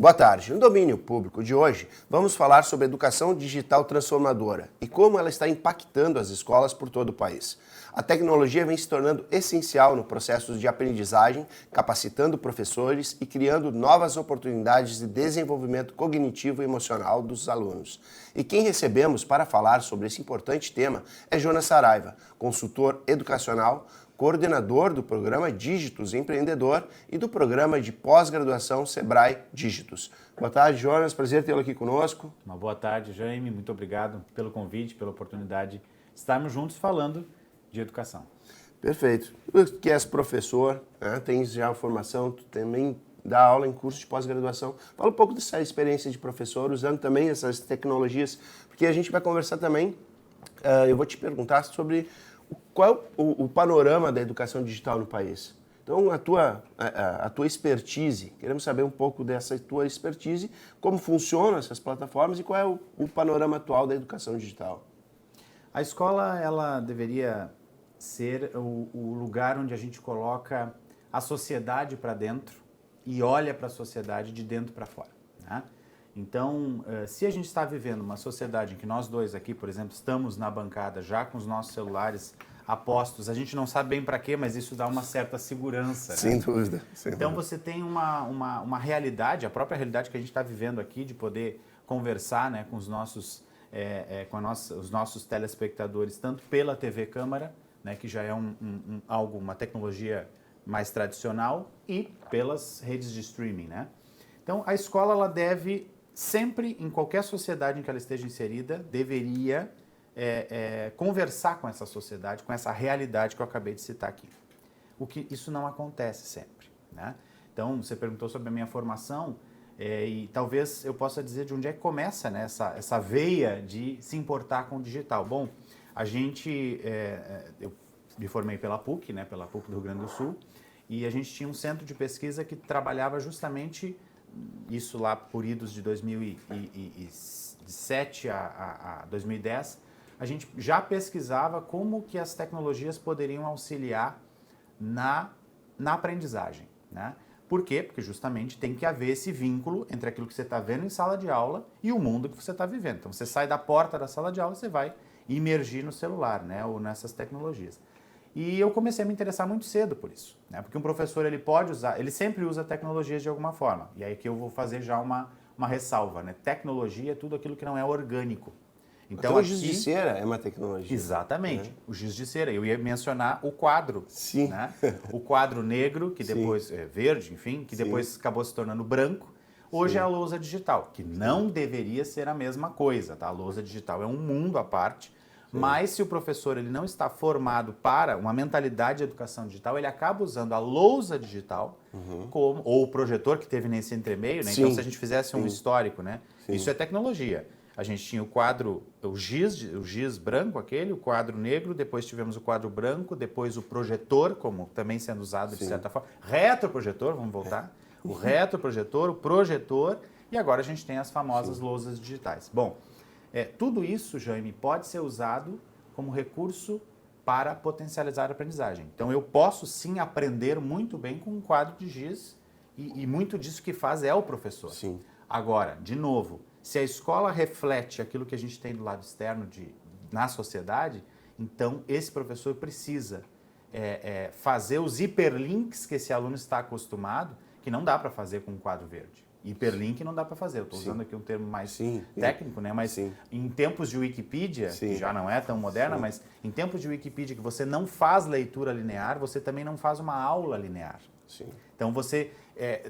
Boa tarde. No domínio público de hoje, vamos falar sobre educação digital transformadora e como ela está impactando as escolas por todo o país. A tecnologia vem se tornando essencial no processo de aprendizagem, capacitando professores e criando novas oportunidades de desenvolvimento cognitivo e emocional dos alunos. E quem recebemos para falar sobre esse importante tema é Jonas Saraiva, consultor educacional, coordenador do programa Dígitos Empreendedor e do programa de pós-graduação Sebrae Dígitos. Boa tarde, Jonas. Prazer tê-lo aqui conosco. Uma boa tarde, Jaime. Muito obrigado pelo convite, pela oportunidade de estarmos juntos falando de educação. Perfeito. Tu que és professor, né, tens já a formação, tu também dá aula em curso de pós-graduação. Fala um pouco dessa experiência de professor, usando também essas tecnologias, porque a gente vai conversar também, eu vou te perguntar sobre qual é o panorama da educação digital no país. Então, a tua expertise, queremos saber um pouco dessa tua expertise, como funcionam essas plataformas e qual é o panorama atual da educação digital. A escola, ela deveria ser o lugar onde a gente coloca a sociedade para dentro e olha para a sociedade de dentro para fora, né? Então, se a gente está vivendo uma sociedade em que nós dois aqui, por exemplo, estamos na bancada já com os nossos celulares apostos, a gente não sabe bem para quê, mas isso dá uma certa segurança, Sem né? dúvida. Então você tem uma realidade, a própria realidade que a gente está vivendo aqui, de poder conversar, né, com os nossos, os nossos telespectadores, tanto pela TV Câmara, né, que já é uma tecnologia mais tradicional, e pelas redes de streaming, né? Então a escola, ela deve sempre, em qualquer sociedade em que ela esteja inserida, deveria conversar com essa sociedade, com essa realidade que eu acabei de citar aqui. Isso não acontece sempre, né? Então, você perguntou sobre a minha formação, e talvez eu possa dizer de onde é que começa, né, essa veia de se importar com o digital. Bom, eu me formei pela PUC, né, pela PUC do Rio Grande do Sul, e a gente tinha um centro de pesquisa que trabalhava justamente isso lá por idos de 2007 a 2010, a gente já pesquisava como que as tecnologias poderiam auxiliar na aprendizagem, né? Por quê? Porque justamente tem que haver esse vínculo entre aquilo que você está vendo em sala de aula e o mundo que você está vivendo. Então, você sai da porta da sala de aula, você vai imergir no celular, né, ou nessas tecnologias. E eu comecei a me interessar muito cedo por isso, né? Porque um professor, ele sempre usa tecnologias de alguma forma. E aí que eu vou fazer já uma ressalva, né? Tecnologia é tudo aquilo que não é orgânico. Então o giz de cera é uma tecnologia. Exatamente, né? O giz de cera. Eu ia mencionar o quadro, sim, né? O quadro negro, que depois verde, enfim, que depois acabou se tornando branco. Hoje é a lousa digital, que não deveria ser a mesma coisa, tá? A lousa digital é um mundo à parte. Mas se o professor ele não está formado para uma mentalidade de educação digital, ele acaba usando a lousa digital ou o projetor que teve nesse entremeio, né? Então, se a gente fizesse um histórico, né? Isso é tecnologia. A gente tinha o quadro, o giz branco aquele, o quadro negro, depois tivemos o quadro branco, depois o projetor, como também sendo usado de certa forma, retroprojetor, vamos voltar, o retroprojetor, o projetor, e agora a gente tem as famosas lousas digitais. Bom, tudo isso, Jaime, pode ser usado como recurso para potencializar a aprendizagem. Então, eu posso sim aprender muito bem com um quadro de giz e muito disso que faz é o professor. Sim. Agora, de novo, se a escola reflete aquilo que a gente tem do lado externo na sociedade, então esse professor precisa fazer os hiperlinks que esse aluno está acostumado, que não dá para fazer com um quadro verde. Hiperlink não dá para fazer. Eu estou usando aqui um termo mais técnico, né? Mas em tempos de Wikipedia, que já não é tão moderna, mas em tempos de Wikipedia que você não faz leitura linear, você também não faz uma aula linear. Sim. Então você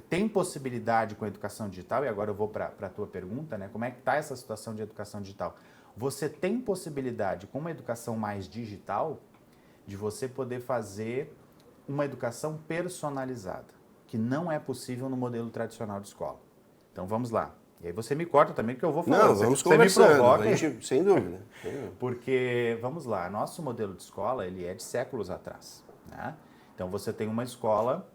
tem possibilidade com a educação digital, e agora eu vou para a tua pergunta, né? Como é que está essa situação de educação digital? Você tem possibilidade, com uma educação mais digital, de você poder fazer uma educação personalizada, que não é possível no modelo tradicional de escola. Então vamos lá. E aí você me corta também, que eu vou falar. Não, vamos conversando, me provoca, sem dúvida. Porque, vamos lá, nosso modelo de escola, ele é de séculos atrás, né? Então você tem uma escola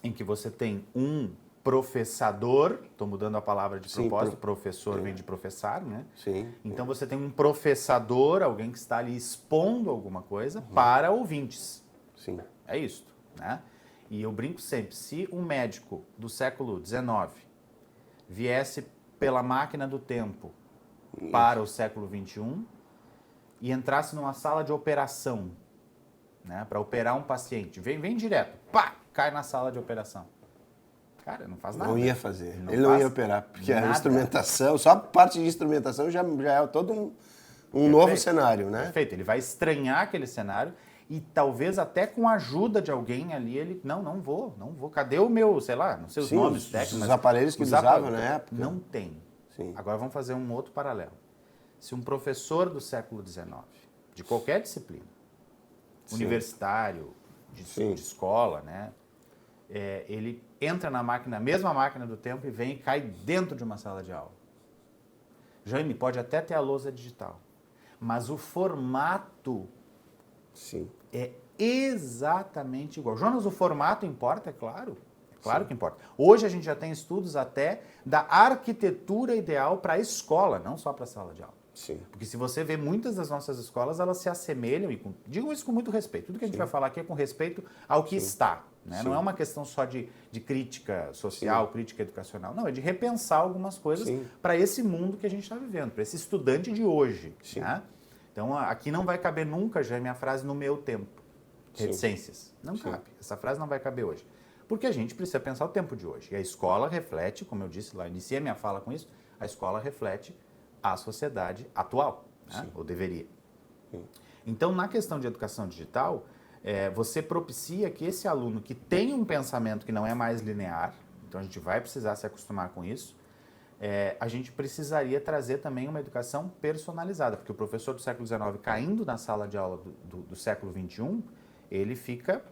em que você tem um professador, estou mudando a palavra de propósito, professor vem de professar, né? Sim. Então você tem um professador, alguém que está ali expondo alguma coisa para ouvintes. Sim. É isto, né? E eu brinco sempre, se um médico do século XIX viesse pela máquina do tempo para o século XXI e entrasse numa sala de operação, né, para operar um paciente. Vem direto, pá, cai na sala de operação. Cara, não faz nada. Não ia fazer. Ele não faz ia operar, porque nada. a instrumentação, só a parte de instrumentação já é todo um novo cenário, né? Perfeito. Ele vai estranhar aquele cenário e talvez até com a ajuda de alguém ali, ele, não vou. Cadê o meu, sei lá, não sei os nomes técnicos. Os aparelhos que ele usava na época. Não tem. Sim. Agora vamos fazer um outro paralelo. Se um professor do século XIX, de qualquer disciplina, universitário, de escola, né? Ele entra na mesma máquina do tempo e vem e cai dentro de uma sala de aula. Jaime, pode até ter a lousa digital, mas o formato é exatamente igual. Jonas, o formato importa? É claro. É claro que importa. Hoje a gente já tem estudos até da arquitetura ideal para a escola, não só para a sala de aula. Sim. Porque se você vê muitas das nossas escolas, elas se assemelham, e digo isso com muito respeito, tudo que a gente vai falar aqui é com respeito ao que está. Né? Não é uma questão só de crítica social, crítica educacional, não, é de repensar algumas coisas para esse mundo que a gente está vivendo, para esse estudante de hoje. Né? Então, aqui não vai caber nunca, já é minha frase, no meu tempo. Reticências. Não cabe. Essa frase não vai caber hoje. Porque a gente precisa pensar o tempo de hoje. E a escola reflete, como eu disse lá, iniciei a minha fala com isso, a escola reflete a sociedade atual, né? Ou deveria. Então, na questão de educação digital, você propicia que esse aluno que tem um pensamento que não é mais linear, então a gente vai precisar se acostumar com isso, a gente precisaria trazer também uma educação personalizada, porque o professor do século XIX caindo na sala de aula do século XXI, ele fica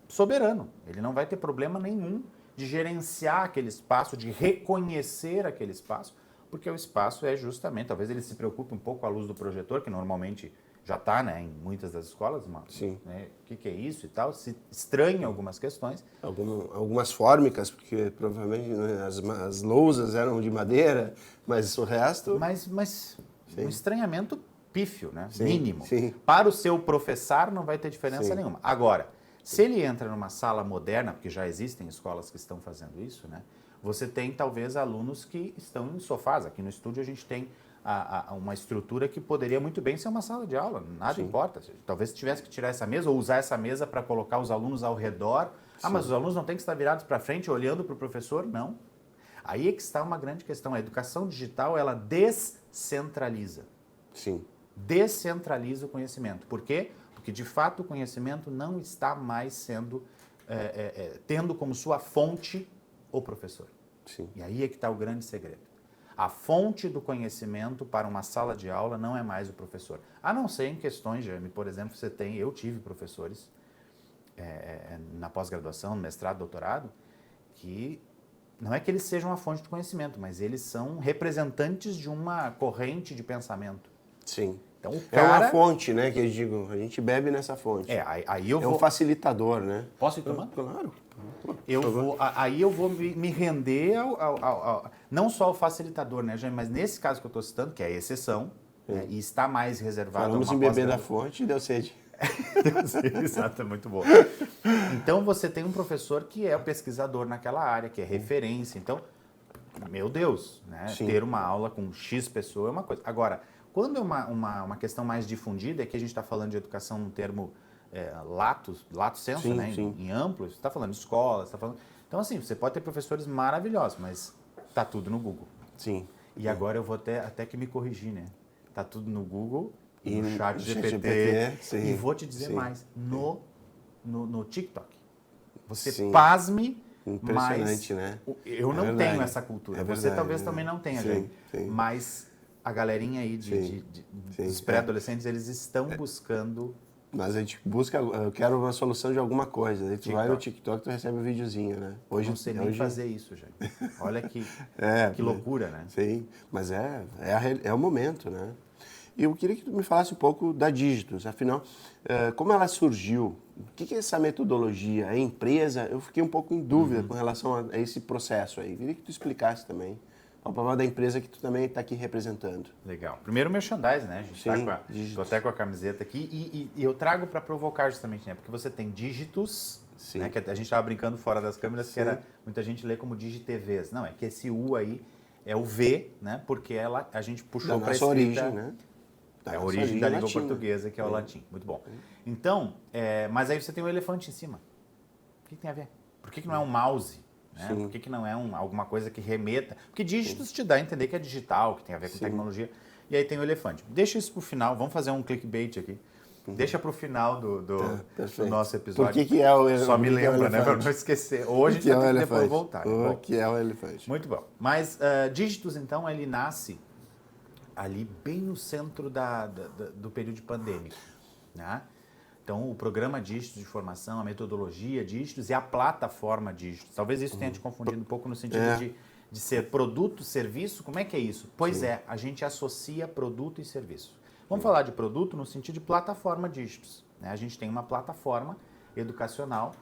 soberano, ele não vai ter problema nenhum de gerenciar aquele espaço, de reconhecer aquele espaço, porque o espaço é justamente, talvez ele se preocupe um pouco com a luz do projetor, que normalmente já está, né, em muitas das escolas, né, o que é isso e tal, se estranha algumas questões. Algumas fórmicas, porque provavelmente, né, as lousas eram de madeira, mas o resto... Mas um estranhamento pífio, né, mínimo. Sim. Para o seu professar não vai ter diferença nenhuma. Agora, se ele entra numa sala moderna, porque já existem escolas que estão fazendo isso, né, você tem talvez alunos que estão em sofás. Aqui no estúdio a gente tem uma estrutura que poderia muito bem ser uma sala de aula, nada importa. Talvez tivesse que tirar essa mesa ou usar essa mesa para colocar os alunos ao redor. Mas os alunos não têm que estar virados para frente olhando para o professor? Não. Aí é que está uma grande questão. A educação digital, ela descentraliza. Descentraliza o conhecimento. Por quê? Porque, de fato, o conhecimento não está mais sendo, tendo como sua fonte o professor. E aí é que está o grande segredo. A fonte do conhecimento para uma sala de aula não é mais o professor. A não ser em questões, Jaime, por exemplo, eu tive professores na pós-graduação, no mestrado, doutorado, que não é que eles sejam a fonte do conhecimento, mas eles são representantes de uma corrente de pensamento. Então, o cara... É uma fonte, né, que eu digo, a gente bebe nessa fonte. Aí eu vou... um facilitador, né? Posso ir tomando? Claro. Aí eu vou me render não só ao facilitador, né, Jaime, mas nesse caso que eu estou citando, que é a exceção, né, e está mais reservado Falamos em beber da fonte e deu sede. Exato, é muito bom. Então você tem um professor que é o pesquisador naquela área, que é referência. Então, meu Deus, né, ter uma aula com X pessoa é uma coisa. Agora, quando é uma questão mais difundida, é que a gente está falando de educação num termo lato sensu, né? Em amplo, você está falando de escola, está falando... Então, assim, você pode ter professores maravilhosos, mas está tudo no Google. E agora eu vou até que me corrigir, né? Está tudo no Google e no chat GPT. E vou te dizer mais, no TikTok. Você pasme, impressionante, mas né? Eu não tenho essa cultura. Você talvez também não tenha, gente. Mas a galerinha aí dos pré-adolescentes, eles estão buscando... Mas a gente busca, eu quero uma solução de alguma coisa. Aí tu vai no TikTok, tu recebe um videozinho, né? Hoje não sei nem fazer isso, gente. Olha que loucura, né? Sim, mas é o momento, né? E eu queria que tu me falasse um pouco da Dígitos. Afinal, como ela surgiu? O que é essa metodologia? É empresa? Eu fiquei um pouco em dúvida com relação a esse processo aí. Eu queria que tu explicasse também o papel da empresa que tu também está aqui representando. Legal. Primeiro o merchandising, né? A gente estou até com a camiseta aqui e eu trago para provocar justamente, né? Porque você tem Dígitos Sim. Né? Que a gente estava brincando fora das câmeras, que era, muita gente lê como DigiTVs. Não, é que esse U aí é o V, né? Porque a gente puxou para a escrita... origem, né? É a origem da língua latina. portuguesa, que é o latim. Muito bom. Então, mas aí você tem um elefante em cima. O que tem a ver? Por que não é um mouse? Né? Por que não é alguma coisa que remeta? Porque dígitos te dá a entender que é digital, que tem a ver com tecnologia. E aí tem o elefante. Deixa isso para o final. Vamos fazer um clickbait aqui. Deixa para o final do nosso episódio. Por que é o elefante? Só me lembra, né? Para não esquecer. Hoje a gente vai ter que depois voltar. O que é o elefante? Muito bom. Mas dígitos, então, ele nasce ali bem no centro do período pandêmico. Né? Então, o programa Dígitos de Formação, a metodologia Dígitos e a plataforma Dígitos. Talvez isso tenha te confundido um pouco no sentido de ser produto, serviço. Como é que é isso? Pois a gente associa produto e serviço. Vamos falar de produto no sentido de plataforma Dígitos. Né? A gente tem uma plataforma educacional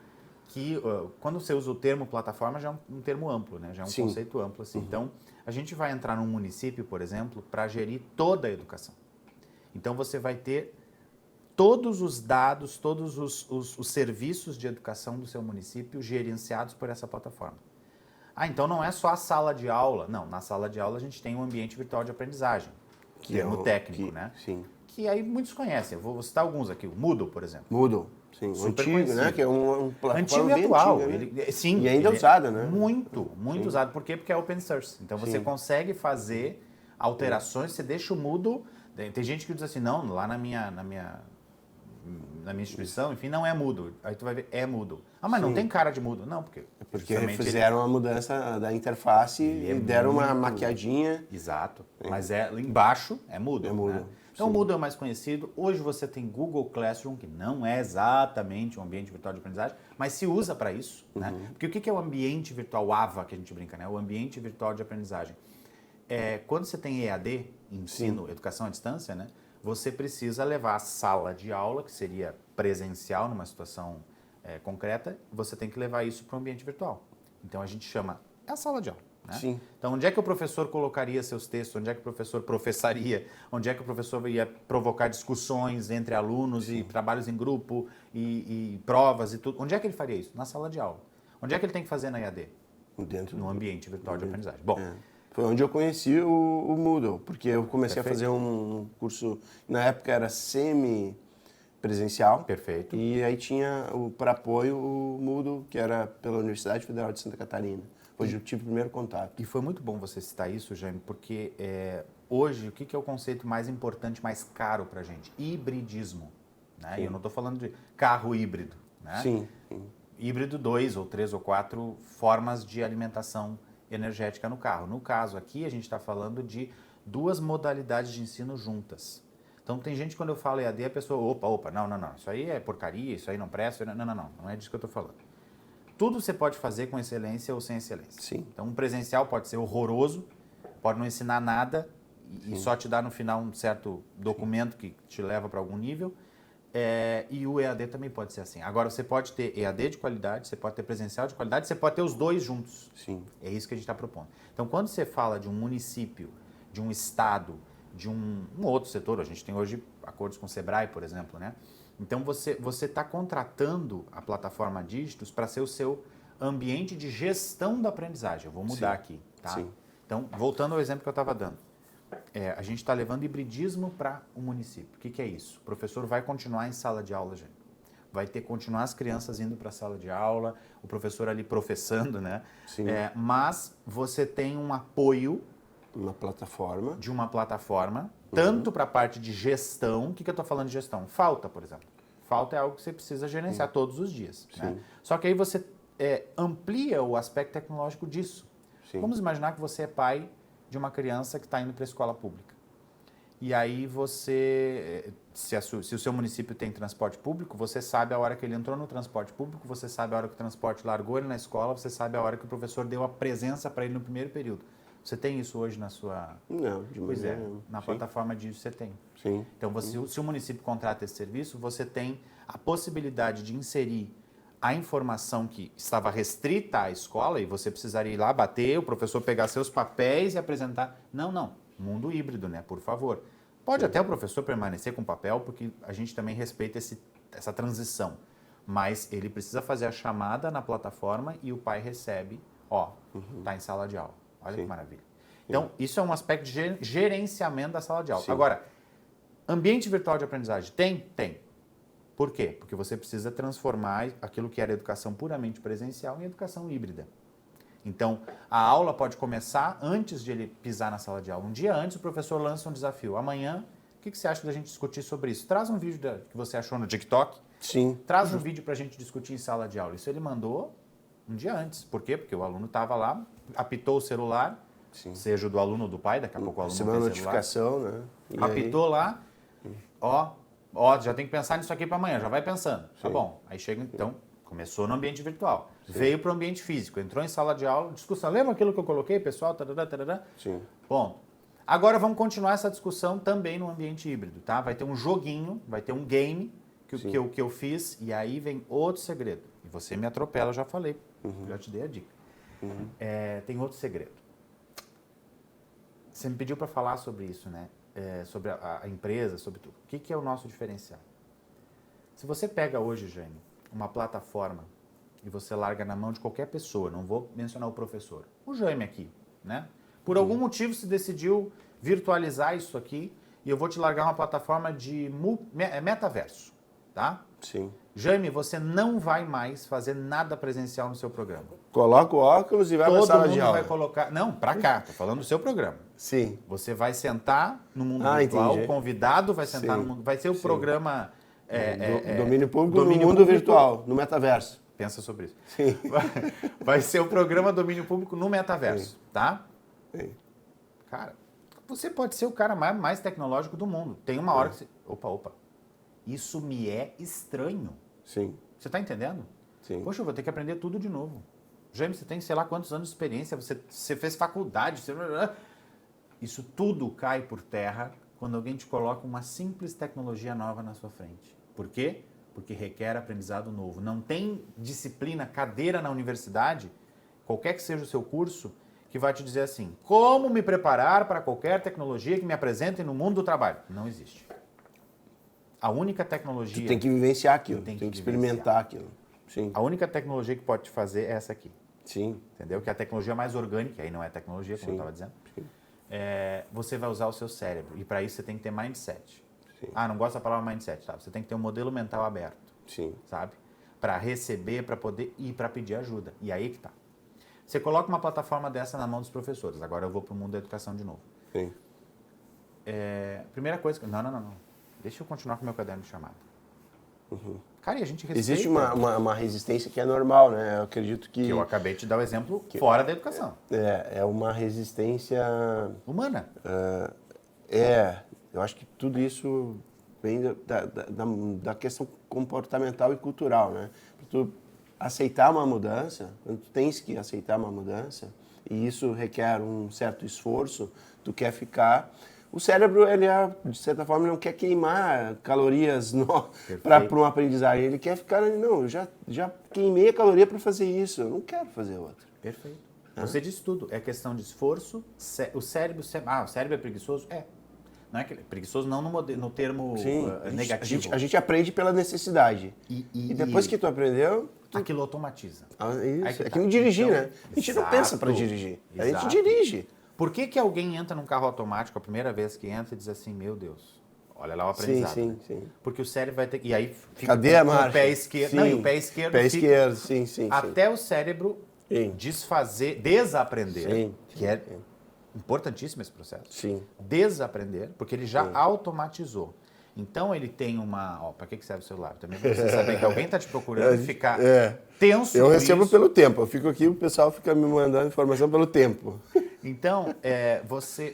que, quando você usa o termo plataforma, já é um termo amplo, né? Já é um conceito amplo. Assim. Então, a gente vai entrar num município, por exemplo, para gerir toda a educação. Então, você vai ter todos os dados, todos os serviços de educação do seu município gerenciados por essa plataforma. Então não é só a sala de aula. Não, na sala de aula a gente tem um ambiente virtual de aprendizagem, que é o técnico, né? Sim. Que aí muitos conhecem. Eu vou citar alguns aqui. O Moodle, por exemplo. Moodle, sim. O antigo, né? Que é um antigo e atual. Antiga, né? Sim. E ainda é usado, né? Muito usado. Por quê? Porque é open source. Então você consegue fazer alterações, você deixa o Moodle... Tem gente que diz assim, não, lá na minha instituição, enfim, não é Moodle. Aí tu vai ver, é Moodle. Mas não tem cara de Moodle. Não, porque fizeram uma mudança da interface e deram uma maquiadinha. Exato. Mas embaixo é Moodle. É Moodle. Né? Então o Moodle é mais conhecido. Hoje você tem Google Classroom, que não é exatamente um ambiente virtual de aprendizagem, mas se usa para isso. Né? Porque o que é o ambiente virtual AVA, que a gente brinca, né? O ambiente virtual de aprendizagem. Quando você tem EAD, ensino, educação à distância, né? Você precisa levar a sala de aula, que seria presencial numa situação concreta, você tem que levar isso para o ambiente virtual. Então a gente chama, a sala de aula. Né? Sim. Então onde é que o professor colocaria seus textos, onde é que o professor professaria, onde é que o professor ia provocar discussões entre alunos e trabalhos em grupo e provas e tudo. Onde é que ele faria isso? Na sala de aula. Onde é que ele tem que fazer na EAD? No ambiente virtual de aprendizagem. Bom, foi onde eu conheci o Moodle, porque eu comecei a fazer um curso, na época era semi-presencial. Perfeito. E aí tinha para apoio o Moodle, que era pela Universidade Federal de Santa Catarina. Hoje eu tive o primeiro contato. E foi muito bom você citar isso, Jaime, porque hoje o que é o conceito mais importante, mais caro para a gente? Hibridismo. Né? E eu não estou falando de carro híbrido. Né? Sim. Híbrido 2 ou 3 ou 4 formas de alimentação energética no carro. No caso aqui, a gente está falando de 2 modalidades de ensino juntas. Então, tem gente, quando eu falo EAD, a pessoa, opa, não, isso aí é porcaria, isso aí não presta, não é disso que eu estou falando. Tudo você pode fazer com excelência ou sem excelência. Sim. Então, um presencial pode ser horroroso, pode não ensinar nada e só te dar no final um certo documento que te leva para algum nível. E o EAD também pode ser assim. Agora, você pode ter EAD de qualidade, você pode ter presencial de qualidade, você pode ter os dois juntos. Sim. É isso que a gente está propondo. Então, quando você fala de um município, de um estado, de um outro setor, a gente tem hoje acordos com o Sebrae, por exemplo, né? Então, você está contratando a plataforma Dígitos para ser o seu ambiente de gestão da aprendizagem. Eu vou mudar aqui, tá? Sim. Então, voltando ao exemplo que eu estava dando. A gente está levando hibridismo para o município. O que é isso? O professor vai continuar em sala de aula, gente. Vai ter que continuar as crianças indo para a sala de aula, o professor ali professando, né? Sim. Mas você tem um apoio de uma plataforma, tanto para a parte de gestão. O que eu estou falando de gestão? Falta, por exemplo. Falta é algo que você precisa gerenciar todos os dias. Né? Só que aí você amplia o aspecto tecnológico disso. Sim. Vamos imaginar que você é pai de uma criança que está indo para a escola pública. E aí você, se o seu município tem transporte público, você sabe a hora que ele entrou no transporte público, você sabe a hora que o transporte largou ele na escola, você sabe a hora que o professor deu a presença para ele no primeiro período. Você tem isso hoje na sua... Não, de maneira nenhuma. Na plataforma Dígitos você tem. Sim. Então, se o município contrata esse serviço, você tem a possibilidade de inserir a informação que estava restrita à escola e você precisaria ir lá bater, o professor pegar seus papéis e apresentar. Não. Mundo híbrido, né? Por favor. Pode até o professor permanecer com papel, porque a gente também respeita essa transição. Mas ele precisa fazer a chamada na plataforma e o pai recebe, tá em sala de aula. Olha que maravilha. Então, isso é um aspecto de gerenciamento da sala de aula. Sim. Agora, ambiente virtual de aprendizagem, tem? Tem. Por quê? Porque você precisa transformar aquilo que era educação puramente presencial em educação híbrida. Então, a aula pode começar antes de ele pisar na sala de aula. Um dia antes, o professor lança um desafio. Amanhã, o que você acha da gente discutir sobre isso? Traz um vídeo que você achou no TikTok. Sim. Traz um vídeo para a gente discutir em sala de aula. Isso ele mandou um dia antes. Por quê? Porque o aluno estava lá, apitou o celular, seja do aluno ou do pai, daqui a pouco o aluno recebeu tem uma notificação, celular. né? E Apitou lá, já tem que pensar nisso aqui para amanhã, já vai pensando. Tá bom. Aí chega, então, começou no ambiente virtual. Veio para o ambiente físico, entrou em sala de aula, discussão. Lembra aquilo que eu coloquei, pessoal? Tarará, tarará? Sim. Bom, agora vamos continuar essa discussão também no ambiente híbrido, tá? Vai ter um joguinho, vai ter um game que eu fiz, e aí vem outro segredo. E você me atropela, eu já falei, já te dei a dica. Tem outro segredo. Você me pediu para falar sobre isso, né? Sobre a empresa, sobre tudo. O que é o nosso diferencial? Se você pega hoje, Jaime, uma plataforma e você larga na mão de qualquer pessoa, não vou mencionar o professor, o Jaime aqui, né? Por algum motivo se decidiu virtualizar isso aqui e eu vou te largar uma plataforma de metaverso, tá? Sim. Jaime, você não vai mais fazer nada presencial no seu programa. Coloca o óculos e vai para a sala de Todo aula. mundo vai colocar... Não, para cá, tô falando do seu programa. Sim. Você vai sentar no mundo virtual, entendi. o convidado vai sentar no mundo... Vai ser o programa... Domínio público domínio no mundo público. virtual, no metaverso. Pensa sobre isso. Sim. Vai ser o programa domínio público no metaverso, tá? Sim. Cara, você pode ser o cara mais tecnológico do mundo. Tem uma hora que você... Opa. Isso me é estranho. Sim. Você está entendendo? Sim. Poxa, eu vou ter que aprender tudo de novo. Jaime, você tem sei lá quantos anos de experiência, você fez faculdade, isso tudo cai por terra quando alguém te coloca uma simples tecnologia nova na sua frente. Por quê? Porque requer aprendizado novo. Não tem disciplina, cadeira na universidade, qualquer que seja o seu curso, que vai te dizer assim, como me preparar para qualquer tecnologia que me apresente no mundo do trabalho. Não existe. A única tecnologia... Tu tem que vivenciar aquilo, tem tem que que experimentar aquilo. Sim. A única tecnologia que pode te fazer é essa aqui. Sim. Entendeu? Que é a tecnologia mais orgânica, aí não é tecnologia, como eu estava dizendo. Sim. Você vai usar o seu cérebro. E para isso você tem que ter mindset. Sim. Não gosto da palavra mindset, tá? Você tem que ter um modelo mental aberto. Sim. Sabe? Para receber, para poder ir, para pedir ajuda. E aí que tá. Você coloca uma plataforma dessa na mão dos professores. Agora eu vou para o mundo da educação de novo. Sim. Primeira coisa... Não. Deixa eu continuar com o meu caderno de chamada. Cara, e a gente respeita... Existe uma resistência que é normal, né? Eu acredito que... Que eu acabei de dar o exemplo fora da educação. É uma resistência... Humana. Eu acho que tudo isso vem da questão comportamental e cultural, né? Para tu aceitar uma mudança, quando tu tens que aceitar uma mudança, e isso requer um certo esforço, tu quer ficar... O cérebro, ele de certa forma, não quer queimar calorias para uma aprendizagem. Ele quer ficar ali, não, eu já queimei a caloria para fazer isso, eu não quero fazer outra. Perfeito. Você disse tudo. É questão de esforço. O cérebro é preguiçoso? É. Não é que preguiçoso não no termo negativo. A gente aprende pela necessidade. E depois que tu aprendeu... Aquilo automatiza. Isso. É que nem dirigir, então, né? A gente não pensa para dirigir. A gente Exato. dirige. Por que alguém entra num carro automático a primeira vez que entra e diz assim, meu Deus, olha lá o aprendizado. Sim. Porque o cérebro vai ter... E aí fica Cadê a com marcha? o pé esquerdo. Sim. Não, e o pé esquerdo Pé fica... esquerdo, sim. Até o cérebro desaprender, Sim. que é importantíssimo esse processo. Sim. Desaprender, porque ele já automatizou. Então ele tem uma... para que serve o celular? Também para você saber que alguém está te procurando e ficar tenso. Eu recebo isso. pelo tempo. Eu fico aqui, o pessoal fica me mandando informação pelo tempo. Então, você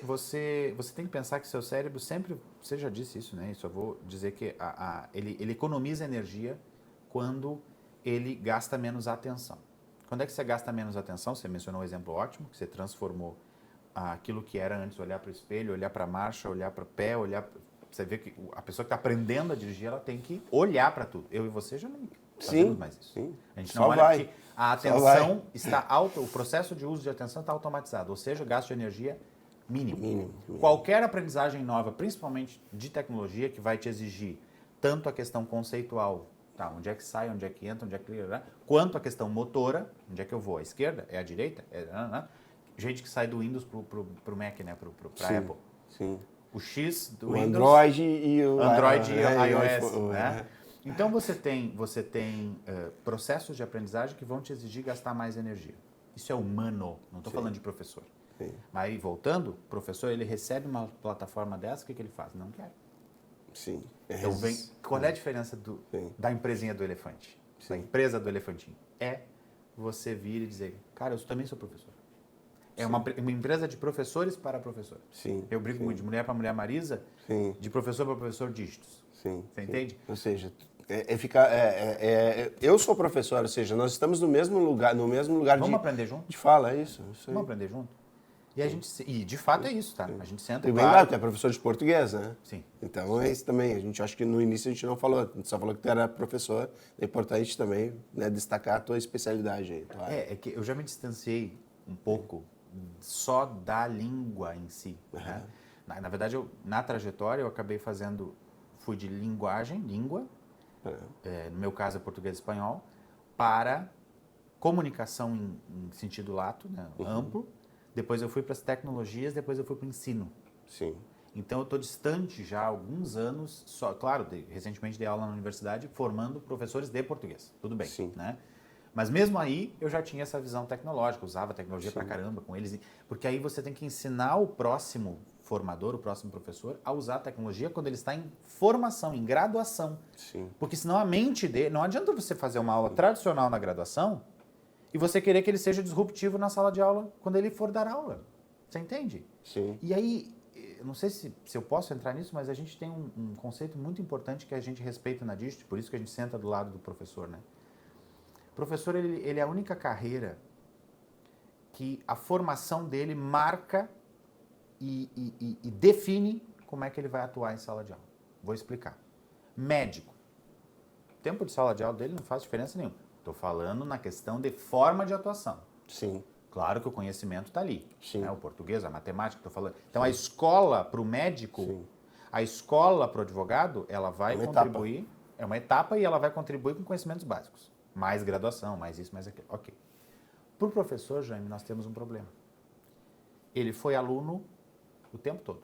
tem que pensar que seu cérebro sempre... Você já disse isso, né? Isso eu vou dizer que ele economiza energia quando ele gasta menos atenção. Quando é que você gasta menos atenção? Você mencionou um exemplo ótimo, que você transformou aquilo que era antes, olhar para o espelho, olhar para a marcha, olhar para o pé, Você vê que a pessoa que está aprendendo a dirigir, ela tem que olhar para tudo. Eu e você já não fazemos mais isso. Sim. A gente Só não olha vai. que a atenção está alta, o processo de uso de atenção está automatizado, ou seja, o gasto de energia mínimo. Qualquer aprendizagem nova, principalmente de tecnologia, que vai te exigir tanto a questão conceitual Tá, onde é que sai, onde é que entra, onde é que... Quanto à questão motora, onde é que eu vou? À esquerda? É à direita? Gente que sai do Windows pro Mac, né? Pra Apple. Sim. O X do O Windows... Android e o Android e iOS. iOS, né? Então você tem processos de aprendizagem que vão te exigir gastar mais energia. Isso é humano, não estou falando de professor. Sim. Mas aí, voltando, o professor ele recebe uma plataforma dessa, o que ele faz? Não quer. Sim. Então, qual é a diferença da empresinha do elefante? Da empresa do elefantinho? É você vir e dizer, cara, eu também sou professor. É uma empresa de professores para professor. Sim. Eu brinco muito de mulher para mulher Marisa, de professor para professor dígitos. Sim. Você entende? Ou seja, eu sou professor, ou seja, nós estamos no mesmo lugar Vamos aprender junto? de fala, é isso. Vamos aprender junto? E a gente, e de fato é isso, tá? A gente senta E bem claro, tu é professor de português, né? Sim. Então é isso também. A gente acho que no início a gente não falou, a gente só falou que tu era professor. É importante também, né, destacar a tua especialidade aí. É que eu já me distanciei um pouco só da língua em si. Né? Na verdade, na trajetória eu acabei fui de língua, no meu caso é português e espanhol, para comunicação em sentido lato, né, amplo. Depois eu fui para as tecnologias, depois eu fui para o ensino. Sim. Então eu estou distante já há alguns anos, claro, recentemente dei aula na universidade formando professores de português, tudo bem, Sim. né? Mas mesmo aí eu já tinha essa visão tecnológica, usava tecnologia pra caramba com eles, porque aí você tem que ensinar o próximo formador, o próximo professor, a usar a tecnologia quando ele está em formação, em graduação. Sim. Porque senão a mente dele, não adianta você fazer uma aula tradicional na graduação e você querer que ele seja disruptivo na sala de aula quando ele for dar aula. Você entende? Sim. E aí, eu não sei se eu posso entrar nisso, mas a gente tem um conceito muito importante que a gente respeita na Digit, por isso que a gente senta do lado do professor, né? O professor, ele é a única carreira que a formação dele marca e define como é que ele vai atuar em sala de aula. Vou explicar. Médico. O tempo de sala de aula dele não faz diferença nenhuma. Estou falando na questão de forma de atuação. Sim. Claro que o conhecimento está ali. Sim. Né? O português, a matemática, estou falando. Então, a escola para o médico, Sim. a escola para o advogado, ela vai contribuir. Etapa. É uma etapa e ela vai contribuir com conhecimentos básicos. Mais graduação, mais isso, mais aquilo. Ok. Para o professor, Jaime, nós temos um problema. Ele foi aluno o tempo todo.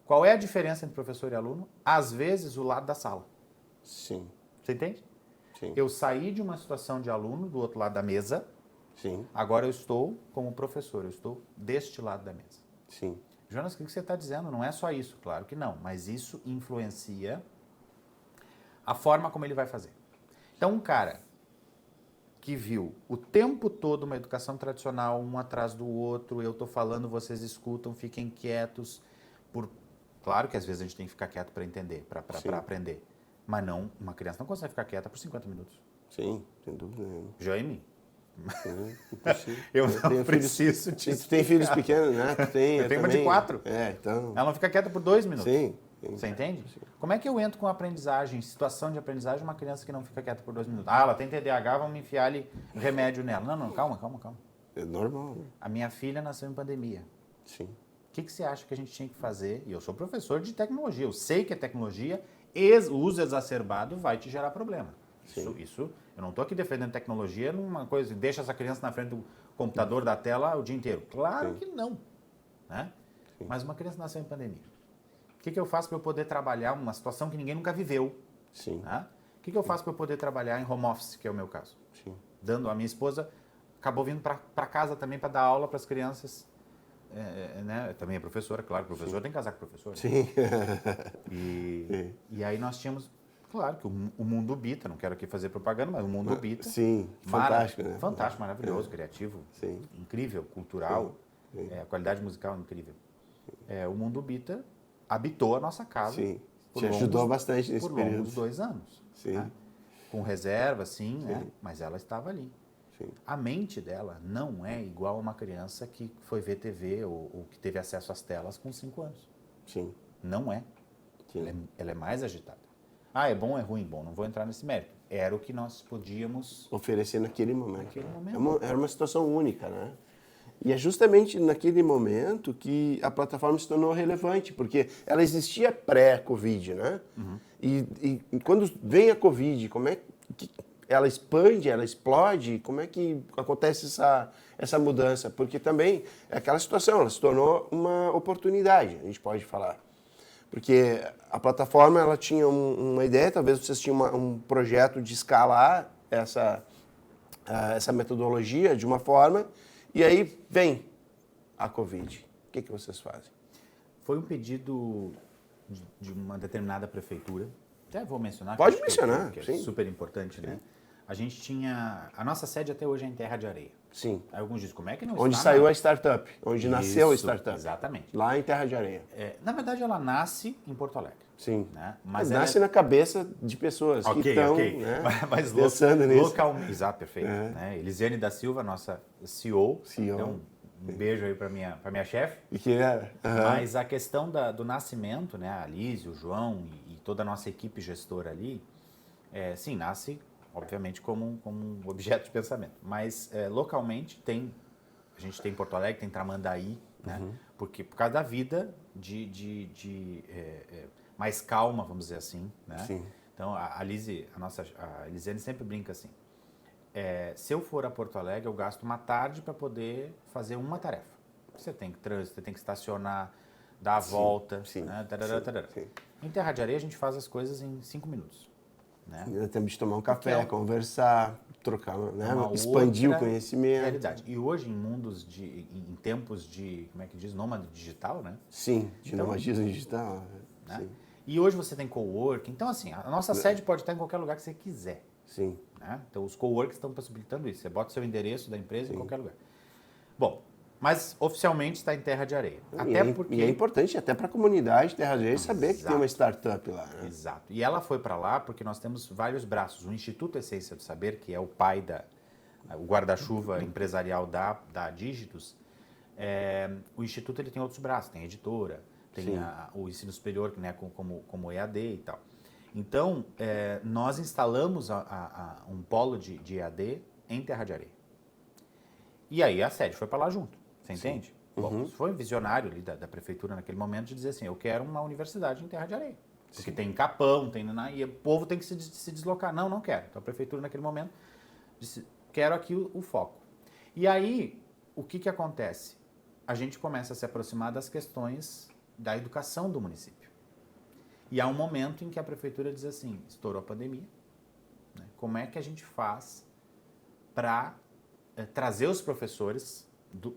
Qual é a diferença entre professor e aluno? Às vezes, o lado da sala. Sim. Você entende? Sim. Eu saí de uma situação de aluno do outro lado da mesa. Sim. Agora eu estou como professor, eu estou deste lado da mesa. Sim. Jonas, o que você está dizendo? Não é só isso, claro que não, mas isso influencia a forma como ele vai fazer. Então, um cara que viu o tempo todo uma educação tradicional, um atrás do outro, eu estou falando, vocês escutam, fiquem quietos. Claro que às vezes a gente tem que ficar quieto para entender, para aprender. Mas não, uma criança não consegue ficar quieta por 50 minutos. Sim, sem dúvida nenhuma. Jaime? Impossível. Eu não preciso disso. Tu tem filhos pequenos, né? Tu tem, eu tenho uma de 4. Então... Ela não fica quieta por 2 minutos. Sim. Você entende? Sim. Como é que eu entro com aprendizagem, situação de aprendizagem, uma criança que não fica quieta por 2 minutos? Ah, ela tem TDAH, vamos enfiar ali remédio nela. Não, calma. É normal. A minha filha nasceu em pandemia. Sim. O que você acha que a gente tinha que fazer? E eu sou professor de tecnologia, eu sei que a tecnologia, o uso exacerbado vai te gerar problema. Isso, eu não estou aqui defendendo tecnologia numa coisa, deixa essa criança na frente do computador, da tela o dia inteiro. Claro que não. Né? Mas uma criança nasceu em pandemia. O que eu faço para eu poder trabalhar uma situação que ninguém nunca viveu? Sim. Né? O que eu faço para eu poder trabalhar em home office, que é o meu caso? Sim. A minha esposa acabou vindo para casa também para dar aula para as crianças. Né? Também é professora, claro, professor tem que casar com professor. Sim. E aí nós tínhamos, claro, que o Mundo Bita, não quero aqui fazer propaganda, mas o Mundo Bita. Sim, fantástico, né? Fantástico, maravilhoso, criativo, incrível, cultural, a qualidade musical incrível. O Mundo Bita habitou a nossa casa. Sim, te ajudou bastante nesse período. Por longos 2 anos. Sim. Né? Com reserva, sim, né? Mas ela estava ali. Sim. A mente dela não é igual a uma criança que foi ver TV ou que teve acesso às telas com 5 anos. Sim. Não é. Ela é mais agitada. Ah, é bom ou é ruim? Bom, não vou entrar nesse mérito. Era o que nós podíamos oferecer naquele momento. Naquele momento. Era uma situação única, né? E é justamente naquele momento que a plataforma se tornou relevante, porque ela existia pré-Covid, né? E quando vem a Covid, como é que ela expande, ela explode? Como é que acontece essa mudança? Porque também é aquela situação, ela se tornou uma oportunidade, a gente pode falar. Porque a plataforma ela tinha uma ideia, talvez vocês tinham um projeto de escalar essa metodologia de uma forma, e aí vem a Covid. O que vocês fazem? Foi um pedido de uma determinada prefeitura, até vou mencionar. Pode mencionar, que é sim. super importante, né? A gente tinha... A nossa sede até hoje é em Terra de Areia. Sim. Aí alguns dizem, como é que não Onde está saiu a startup, onde nasceu a startup. Exatamente. Lá em Terra de Areia. Na verdade, ela nasce em Porto Alegre. Sim. Né? Mas nasce na cabeça de pessoas que estão né, mas pensando nisso. Localmente. Exato, perfeito. Né? Elisiane da Silva, nossa CEO. Então, um beijo aí para minha chefe. E que era. Mas a questão do nascimento, né? A Liz, o João e toda a nossa equipe gestora ali, sim, nasce, obviamente, como um objeto de pensamento. Mas localmente a gente tem Porto Alegre, tem Tramandaí, né? Porque por causa da vida mais calma, vamos dizer assim, né? Sim. Então, a Elisiane sempre brinca assim, se eu for a Porto Alegre, eu gasto uma tarde para poder fazer uma tarefa. Você tem que trânsito, você tem que estacionar, dar a volta, sim, né? Tarará. Sim. Em Terra de Areia, a gente faz as coisas em 5 minutos. Né? Ainda temos de tomar um café, conversar, trocar, né? Expandir o conhecimento. Realidade. E hoje, em tempos de, como é que diz, nômade digital, né? Sim, de nomadismo digital. Né? Sim. E hoje você tem coworking. Então, assim, a nossa sede pode estar em qualquer lugar que você quiser. Sim. Né? Então, os coworkings estão possibilitando isso. Você bota o seu endereço da empresa em qualquer lugar. Bom, mas oficialmente está em Terra de Areia. E é importante até para a comunidade Terra de Areia saber que tem uma startup lá. Né? Exato. E ela foi para lá porque nós temos vários braços. O Instituto Essência do Saber, que é o pai o guarda-chuva empresarial da Dígitos, o Instituto ele tem outros braços. Tem a editora, tem o ensino superior, né, como EAD e tal. Então, nós instalamos um polo de EAD em Terra de Areia. E aí a sede foi para lá junto, você entende? Bom, foi um visionário ali da prefeitura naquele momento de dizer assim, eu quero uma universidade em Terra de Areia. Porque tem Capão, e o povo tem que se deslocar. Não quero. Então a prefeitura naquele momento disse, quero aqui o foco. E aí, o que acontece? A gente começa a se aproximar das questões da educação do município. E há um momento em que a prefeitura diz assim, estourou a pandemia, né? Como é que a gente faz para trazer os professores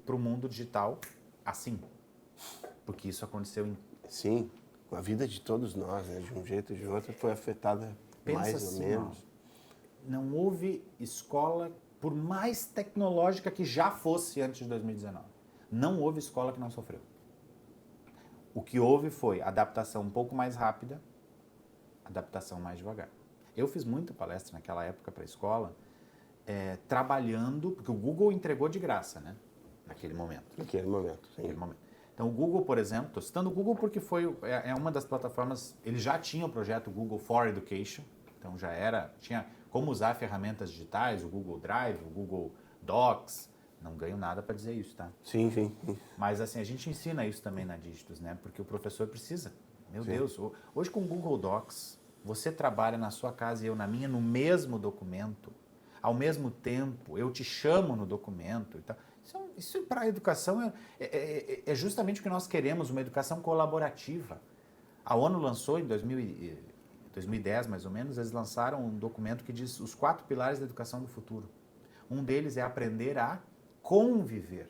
para o mundo digital assim? Porque isso aconteceu Sim, a vida de todos nós, né, de um jeito ou de outro, foi afetada mais assim, ou menos. Não houve escola, por mais tecnológica que já fosse antes de 2019, não houve escola que não sofreu. O que houve foi adaptação um pouco mais rápida, adaptação mais devagar. Eu fiz muita palestra naquela época para a escola, trabalhando, porque o Google entregou de graça, né? Naquele momento. Naquele momento, sim. Então, o Google, por exemplo, estou citando o Google porque é uma das plataformas, ele já tinha o projeto Google for Education, então tinha como usar ferramentas digitais, o Google Drive, o Google Docs, não ganho nada para dizer isso, tá? Sim. Mas, assim, a gente ensina isso também na Dígitos, né? Porque o professor precisa. Meu Deus, hoje com o Google Docs, você trabalha na sua casa e eu na minha, no mesmo documento, ao mesmo tempo, eu te chamo no documento e tal. Isso para a educação é justamente o que nós queremos, uma educação colaborativa. A ONU lançou em 2010, mais ou menos, eles lançaram um documento que diz os 4 pilares da educação do futuro. Um deles é aprender a conviver.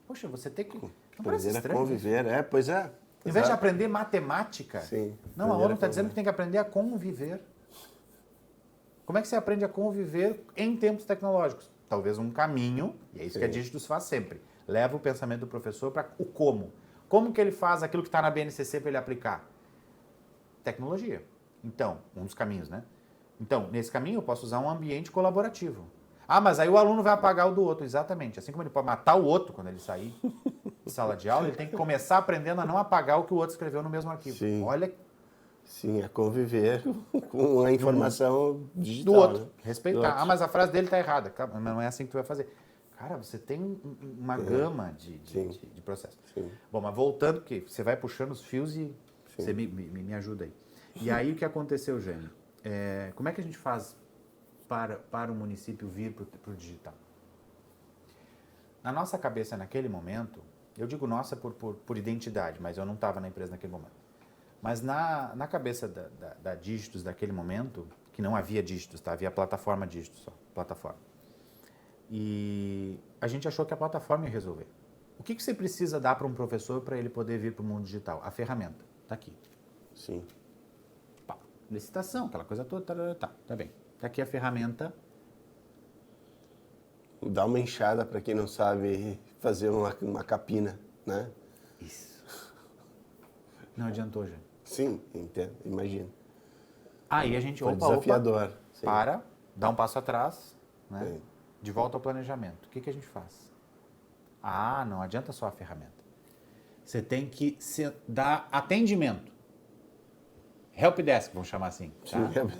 Poxa, você tem que... Aprender a conviver, pois é. Em vez de aprender matemática, sim, não, a ONU está dizendo que tem que aprender a conviver. Como é que você aprende a conviver em tempos tecnológicos? Talvez um caminho, e é isso que a Dígitos faz sempre. Leva o pensamento do professor para o como. Como que ele faz aquilo que está na BNCC para ele aplicar? Tecnologia. Então, um dos caminhos, né? Então, nesse caminho eu posso usar um ambiente colaborativo. Ah, mas aí o aluno vai apagar o do outro. Exatamente. Assim como ele pode matar o outro quando ele sair de sala de aula, ele tem que começar aprendendo a não apagar o que o outro escreveu no mesmo arquivo. Sim. Olha... Sim, é conviver com a informação digital. Do outro. Né? Respeitar. Do outro. Ah, mas a frase dele está errada. Não é assim que tu vai fazer. Cara, você tem uma gama de processos. Sim. Bom, mas voltando, porque você vai puxando os fios e você me ajuda aí. E aí o que aconteceu, Jânio? Como é que a gente faz para o município vir para o digital? Na nossa cabeça, naquele momento, eu digo nossa por identidade, mas eu não estava na empresa naquele momento. Mas na cabeça da Dígitos daquele momento, que não havia Dígitos, tá? Havia plataforma Dígitos só, plataforma. E a gente achou que a plataforma ia resolver. O que você precisa dar para um professor para ele poder vir para o mundo digital? A ferramenta. Está aqui. Sim. Pá, licitação, aquela coisa toda. Tá bem. Está aqui a ferramenta. Dá uma enxada para quem não sabe fazer uma capina, né? Isso. Não adiantou, já. Sim, entendo, imagino. Aí a gente, Foi desafiador. Sim. dá um passo atrás, né? Sim. De volta ao planejamento. O que a gente faz? Não adianta só a ferramenta. Você tem que dar atendimento. Helpdesk, vamos chamar assim. Tá? Sim,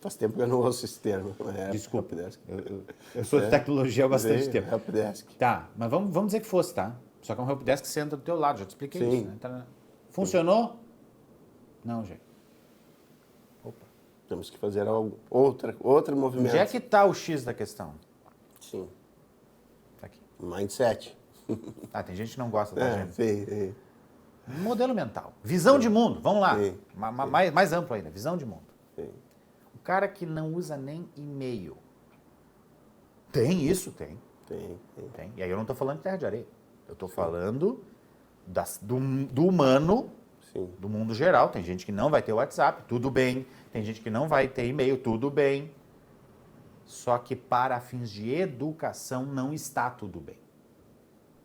faz tempo que eu não ouço esse termo. Desculpa. Helpdesk. Eu sou de tecnologia há bastante tempo. Helpdesk. Tá, mas vamos dizer que fosse, tá? Só que é um helpdesk que senta do teu lado, já te expliquei Sim. isso. Né? Funcionou? Não, gente. Opa. Temos que fazer outro movimento. Onde é que está o X da questão? Sim. Tá aqui. Mindset. Tem gente que não gosta da gente. Sim. Modelo mental. Visão de mundo, vamos lá. Sim. Mais amplo ainda, visão de mundo. Sim. O cara que não usa nem e-mail. Tem isso? Tem. E aí eu não estou falando de terra de areia. Eu estou falando do humano, Sim. do mundo geral. Tem gente que não vai ter WhatsApp, tudo bem. Tem gente que não vai ter e-mail, tudo bem. Só que para fins de educação não está tudo bem.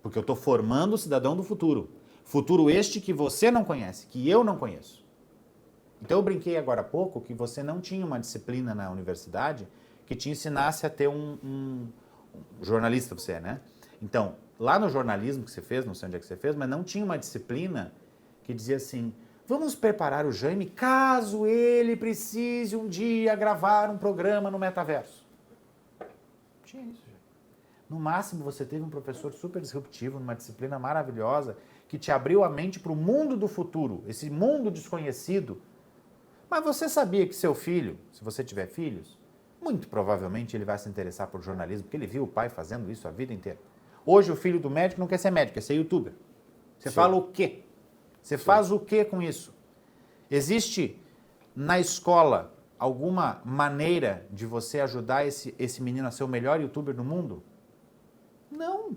Porque eu estou formando o cidadão do futuro. Futuro este que você não conhece, que eu não conheço. Então eu brinquei agora há pouco que você não tinha uma disciplina na universidade que te ensinasse a ter um jornalista, você é, né? Então, lá no jornalismo que você fez, não sei onde é que você fez, mas não tinha uma disciplina que dizia assim, vamos preparar o Jaime caso ele precise um dia gravar um programa no metaverso. Tinha isso, Jaime. No máximo, você teve um professor super disruptivo, numa disciplina maravilhosa, que te abriu a mente para o mundo do futuro, esse mundo desconhecido. Mas você sabia que seu filho, se você tiver filhos, muito provavelmente ele vai se interessar por jornalismo, porque ele viu o pai fazendo isso a vida inteira. Hoje o filho do médico não quer ser médico, quer ser youtuber. Você fala o quê? Você faz o quê com isso? Existe na escola alguma maneira de você ajudar esse menino a ser o melhor youtuber do mundo? Não.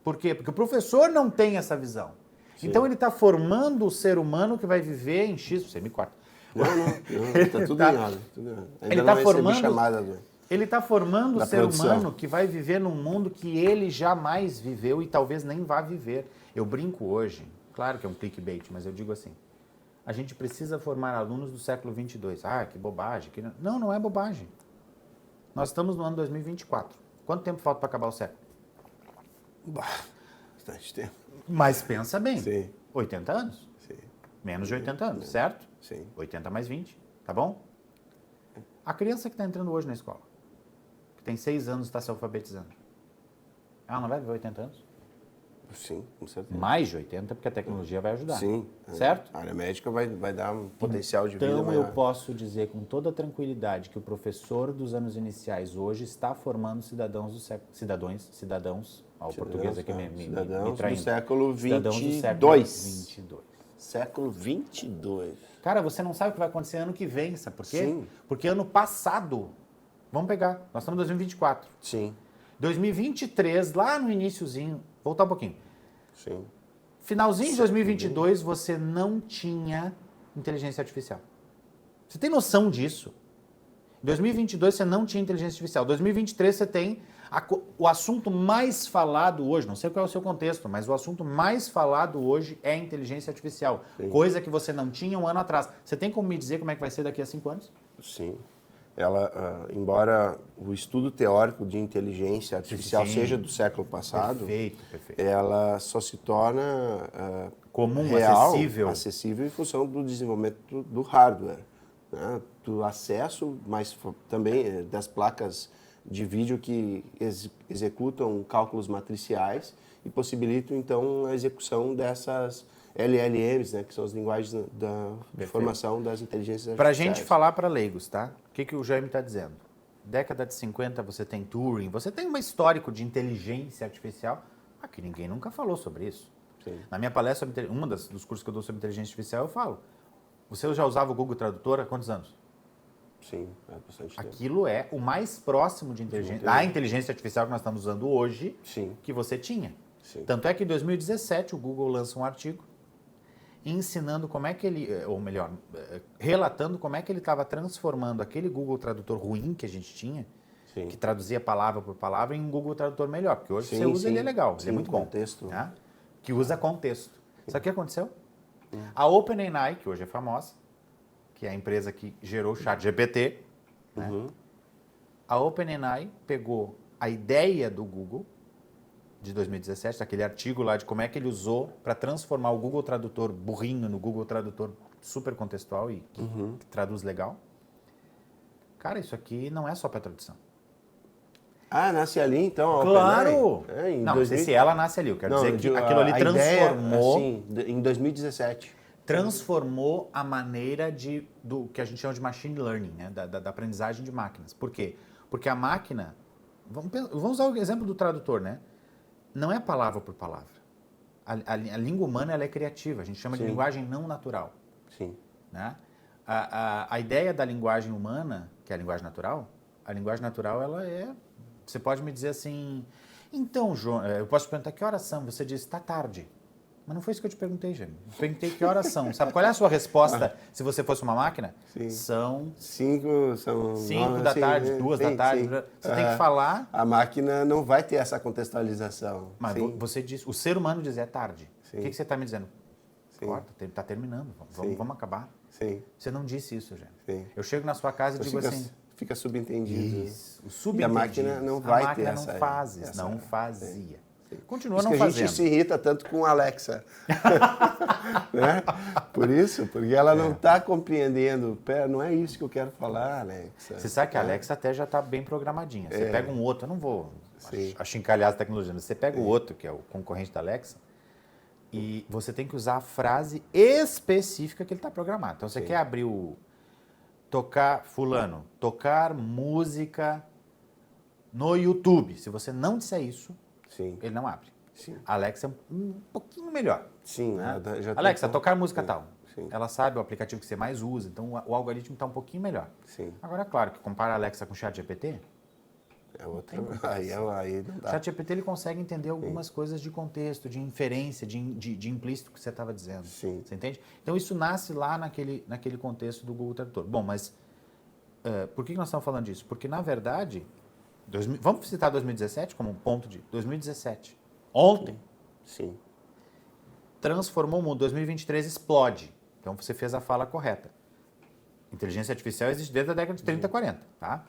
Por quê? Porque o professor não tem essa visão. Sim. Então ele está formando o ser humano que vai viver em X. Você me corta. Não, está tudo errado. Ele está formando. Ele está formando o ser humano que vai viver num mundo que ele jamais viveu e talvez nem vá viver. Eu brinco hoje, claro que é um clickbait, mas eu digo assim, a gente precisa formar alunos do século 22. Que bobagem. Não é bobagem. Nós estamos no ano 2024. Quanto tempo falta para acabar o século? Bastante tempo. Mas pensa bem, Sim. 80 anos. Sim. Menos de 80 anos, certo? Sim. 80 mais 20, tá bom? A criança que está entrando hoje na escola, que tem 6 anos e está se alfabetizando, ela não vai viver 80 anos? Sim, com certeza. Mais de 80, porque a tecnologia vai ajudar. Sim. Certo? A área médica vai dar um potencial de vida Então maior. eu posso dizer com toda tranquilidade que o professor dos anos iniciais hoje está formando cidadãos do século... Cidadãos, o português aqui me cidadãos traindo. do século Cidadãos do 22. século 22. Século 22. Cara, você não sabe o que vai acontecer ano que vem, sabe por quê? Sim. Porque ano passado, vamos pegar, nós estamos em 2024. Sim. 2023, lá no iniciozinho, voltar um pouquinho. Sim. Finalzinho de 2022, você não tinha inteligência artificial. Você tem noção disso? Em 2022, você não tinha inteligência artificial. Em 2023, você tem o assunto mais falado hoje, não sei qual é o seu contexto, mas o assunto mais falado hoje é inteligência artificial. Sim. Coisa que você não tinha um ano atrás. Você tem como me dizer como é que vai ser daqui a 5 anos? Sim. Ela, embora o estudo teórico de inteligência artificial seja do século passado, perfeito. Ela só se torna comum, real, acessível em função do desenvolvimento do hardware, né? Do acesso, mas também das placas de vídeo que executam cálculos matriciais e possibilitam, então, a execução dessas LLMs, né, que são as linguagens de formação das inteligências Para a artificiais. gente falar para leigos, tá? O que o Jaime está dizendo? Década de 50 você tem Turing, você tem um histórico de inteligência artificial, que ninguém nunca falou sobre isso. Sim. Na minha palestra, dos cursos que eu dou sobre inteligência artificial, eu falo. Você já usava o Google Tradutor há quantos anos? Sim, é bastante tempo. Aquilo é o mais próximo de inteligência, a inteligência artificial que nós estamos usando hoje, Sim. que você tinha. Sim. Tanto é que em 2017 o Google lança um artigo ensinando como é que ele, ou melhor, relatando como é que ele estava transformando aquele Google Tradutor ruim que a gente tinha, Sim. que traduzia palavra por palavra, em um Google Tradutor melhor, porque hoje Sim, você usa sim. ele é legal, Sim, ele é muito bom. contexto. Né? Que usa contexto. Sabe o que aconteceu? A OpenAI, que hoje é famosa, que é a empresa que gerou o ChatGPT, né? A OpenAI pegou a ideia do Google de 2017, aquele artigo lá de como é que ele usou para transformar o Google Tradutor burrinho no Google Tradutor super contextual e que traduz legal. Cara, isso aqui não é só para tradução. Ah, nasce ali então a Claro! OpenAI? Não, não sei se ela nasce ali, eu quero dizer que aquilo ali transformou... em 2017. Transformou a maneira do que a gente chama de machine learning, né? da aprendizagem de máquinas. Por quê? Porque a máquina... Vamos usar o exemplo do tradutor, né? Não é palavra por palavra. A língua humana ela é criativa, a gente chama de linguagem não natural. Sim. Né? A ideia da linguagem humana, que é a linguagem natural, ela é... Você pode me dizer assim... Então, João, eu posso te perguntar que horas são? Você diz, está tarde. Mas não foi isso que eu te perguntei, Jaime. Eu perguntei que horas são. Sabe qual é a sua resposta se você fosse uma máquina? Sim. São 5 da tarde, 2 da tarde. Sim. Você tem que falar... A máquina não vai ter essa contextualização. Mas você diz... O ser humano diz é tarde. Sim. O que você está me dizendo? Sim. Corta, está terminando. Vamos acabar. Sim. Você não disse isso, Jaime. Sim. Eu chego na sua casa e digo assim... Fica subentendido. Isso. O subentendido. E a máquina não vai ter essa... A máquina não fazia. Continua Por isso não que a fazendo. gente se irrita tanto com a Alexa. Né? Por isso, porque ela não está compreendendo. Pera, não é isso que eu quero falar, Alexa. Você sabe que a Alexa até já está bem programadinha. Você pega um outro, eu não vou achincalhar as tecnologias, mas você pega o outro, que é o concorrente da Alexa, e você tem que usar a frase específica que ele está programado. Então, você quer abrir tocar música no YouTube. Se você não disser isso, ele não abre. Sim. A Alexa é um pouquinho melhor. Sim, né? já Alexa, tocar música tal. Sim. Ela sabe o aplicativo que você mais usa, então o algoritmo está um pouquinho melhor. Sim. Agora, claro, que compara a Alexa com o ChatGPT, é outra. Aí não dá. o ChatGPT ele consegue entender algumas coisas de contexto, de inferência, de implícito que você estava dizendo. Sim. Você entende? Então, isso nasce lá naquele contexto do Google Tradutor. Bom, mas por que nós estamos falando disso? Porque, na verdade, vamos citar 2017 como um ponto de 2017. Ontem. Sim. Transformou o mundo. 2023 explode. Então, você fez a fala correta. Inteligência artificial existe desde a década de 30, 40, tá?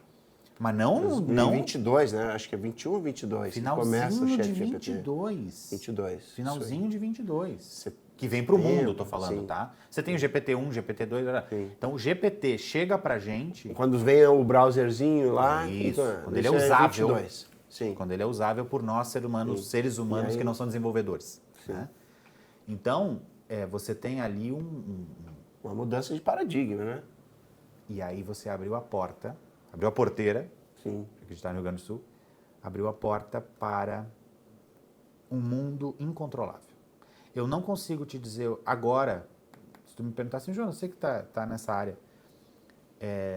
Mas não... 22, né? Acho que é 21 ou 22 que começa o ChatGPT. 22. Finalzinho de 22. Que vem para o mundo, estou falando, tá? Você tem o GPT-1, GPT-2... Então, o GPT chega para gente... Quando vem o browserzinho lá... Isso, então, quando ele é usável. 22. Sim. Quando ele é usável por nós, seres humanos que não são desenvolvedores. Né? Então, você tem ali uma mudança de paradigma, né? E aí você abriu a porteira, Sim. que a gente está no Rio Grande do Sul, abriu a porta para um mundo incontrolável. Eu não consigo te dizer agora, se tu me perguntar assim, João, você que está nessa área,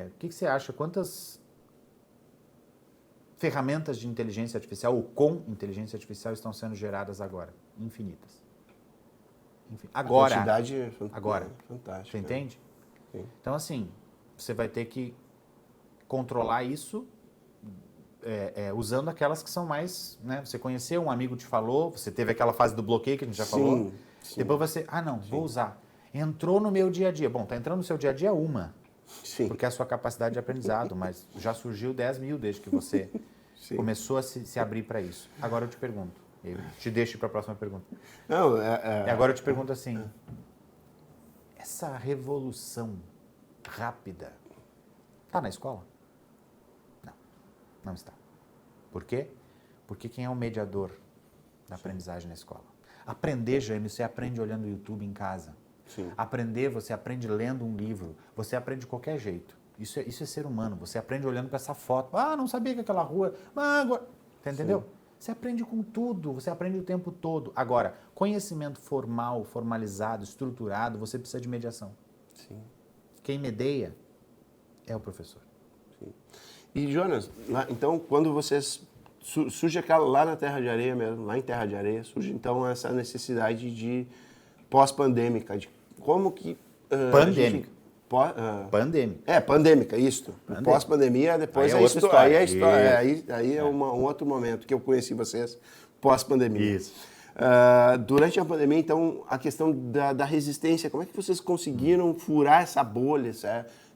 o que você acha, quantas ferramentas de inteligência artificial ou com inteligência artificial estão sendo geradas agora? Infinitas. Agora. A quantidade é fantástica. Você entende? Sim. Então, assim, você vai ter que controlar isso usando aquelas que são mais... Né? Você conheceu, um amigo te falou, você teve aquela fase do bloqueio que a gente já falou. Sim. Depois você... vou usar. Entrou no meu dia a dia. Bom, está entrando no seu dia a dia uma. Sim. Porque é a sua capacidade de aprendizado, mas já surgiu 10 mil desde que você começou a se abrir para isso. Agora eu te pergunto. Eu te deixo para a próxima pergunta. Não, E agora eu te pergunto assim, essa revolução rápida está na escola? Não, não está. Por quê? Porque quem é o mediador da aprendizagem na escola? Aprender, Jaime, você aprende olhando o YouTube em casa. Sim. Aprender, você aprende lendo um livro. Você aprende de qualquer jeito. Isso é ser humano. Você aprende olhando para essa foto. Ah, não sabia que aquela rua... Ah, agora... Você entendeu? Sim. Você aprende com tudo. Você aprende o tempo todo. Agora, conhecimento formal, formalizado, estruturado, você precisa de mediação. Sim. Quem medeia é o professor. Sim. E, Jonas, então, quando vocês... Surge aquela lá na Terra de Areia mesmo, lá em Terra de Areia, surge então essa necessidade de pós-pandêmica, de como que... Pandêmica. Pandêmica. Pandêmica, isso. Pós-pandemia, depois aí é outra história. Aí é um outro momento que eu conheci vocês, pós-pandemia. Isso. Durante a pandemia, então, a questão da resistência, como é que vocês conseguiram furar essa bolha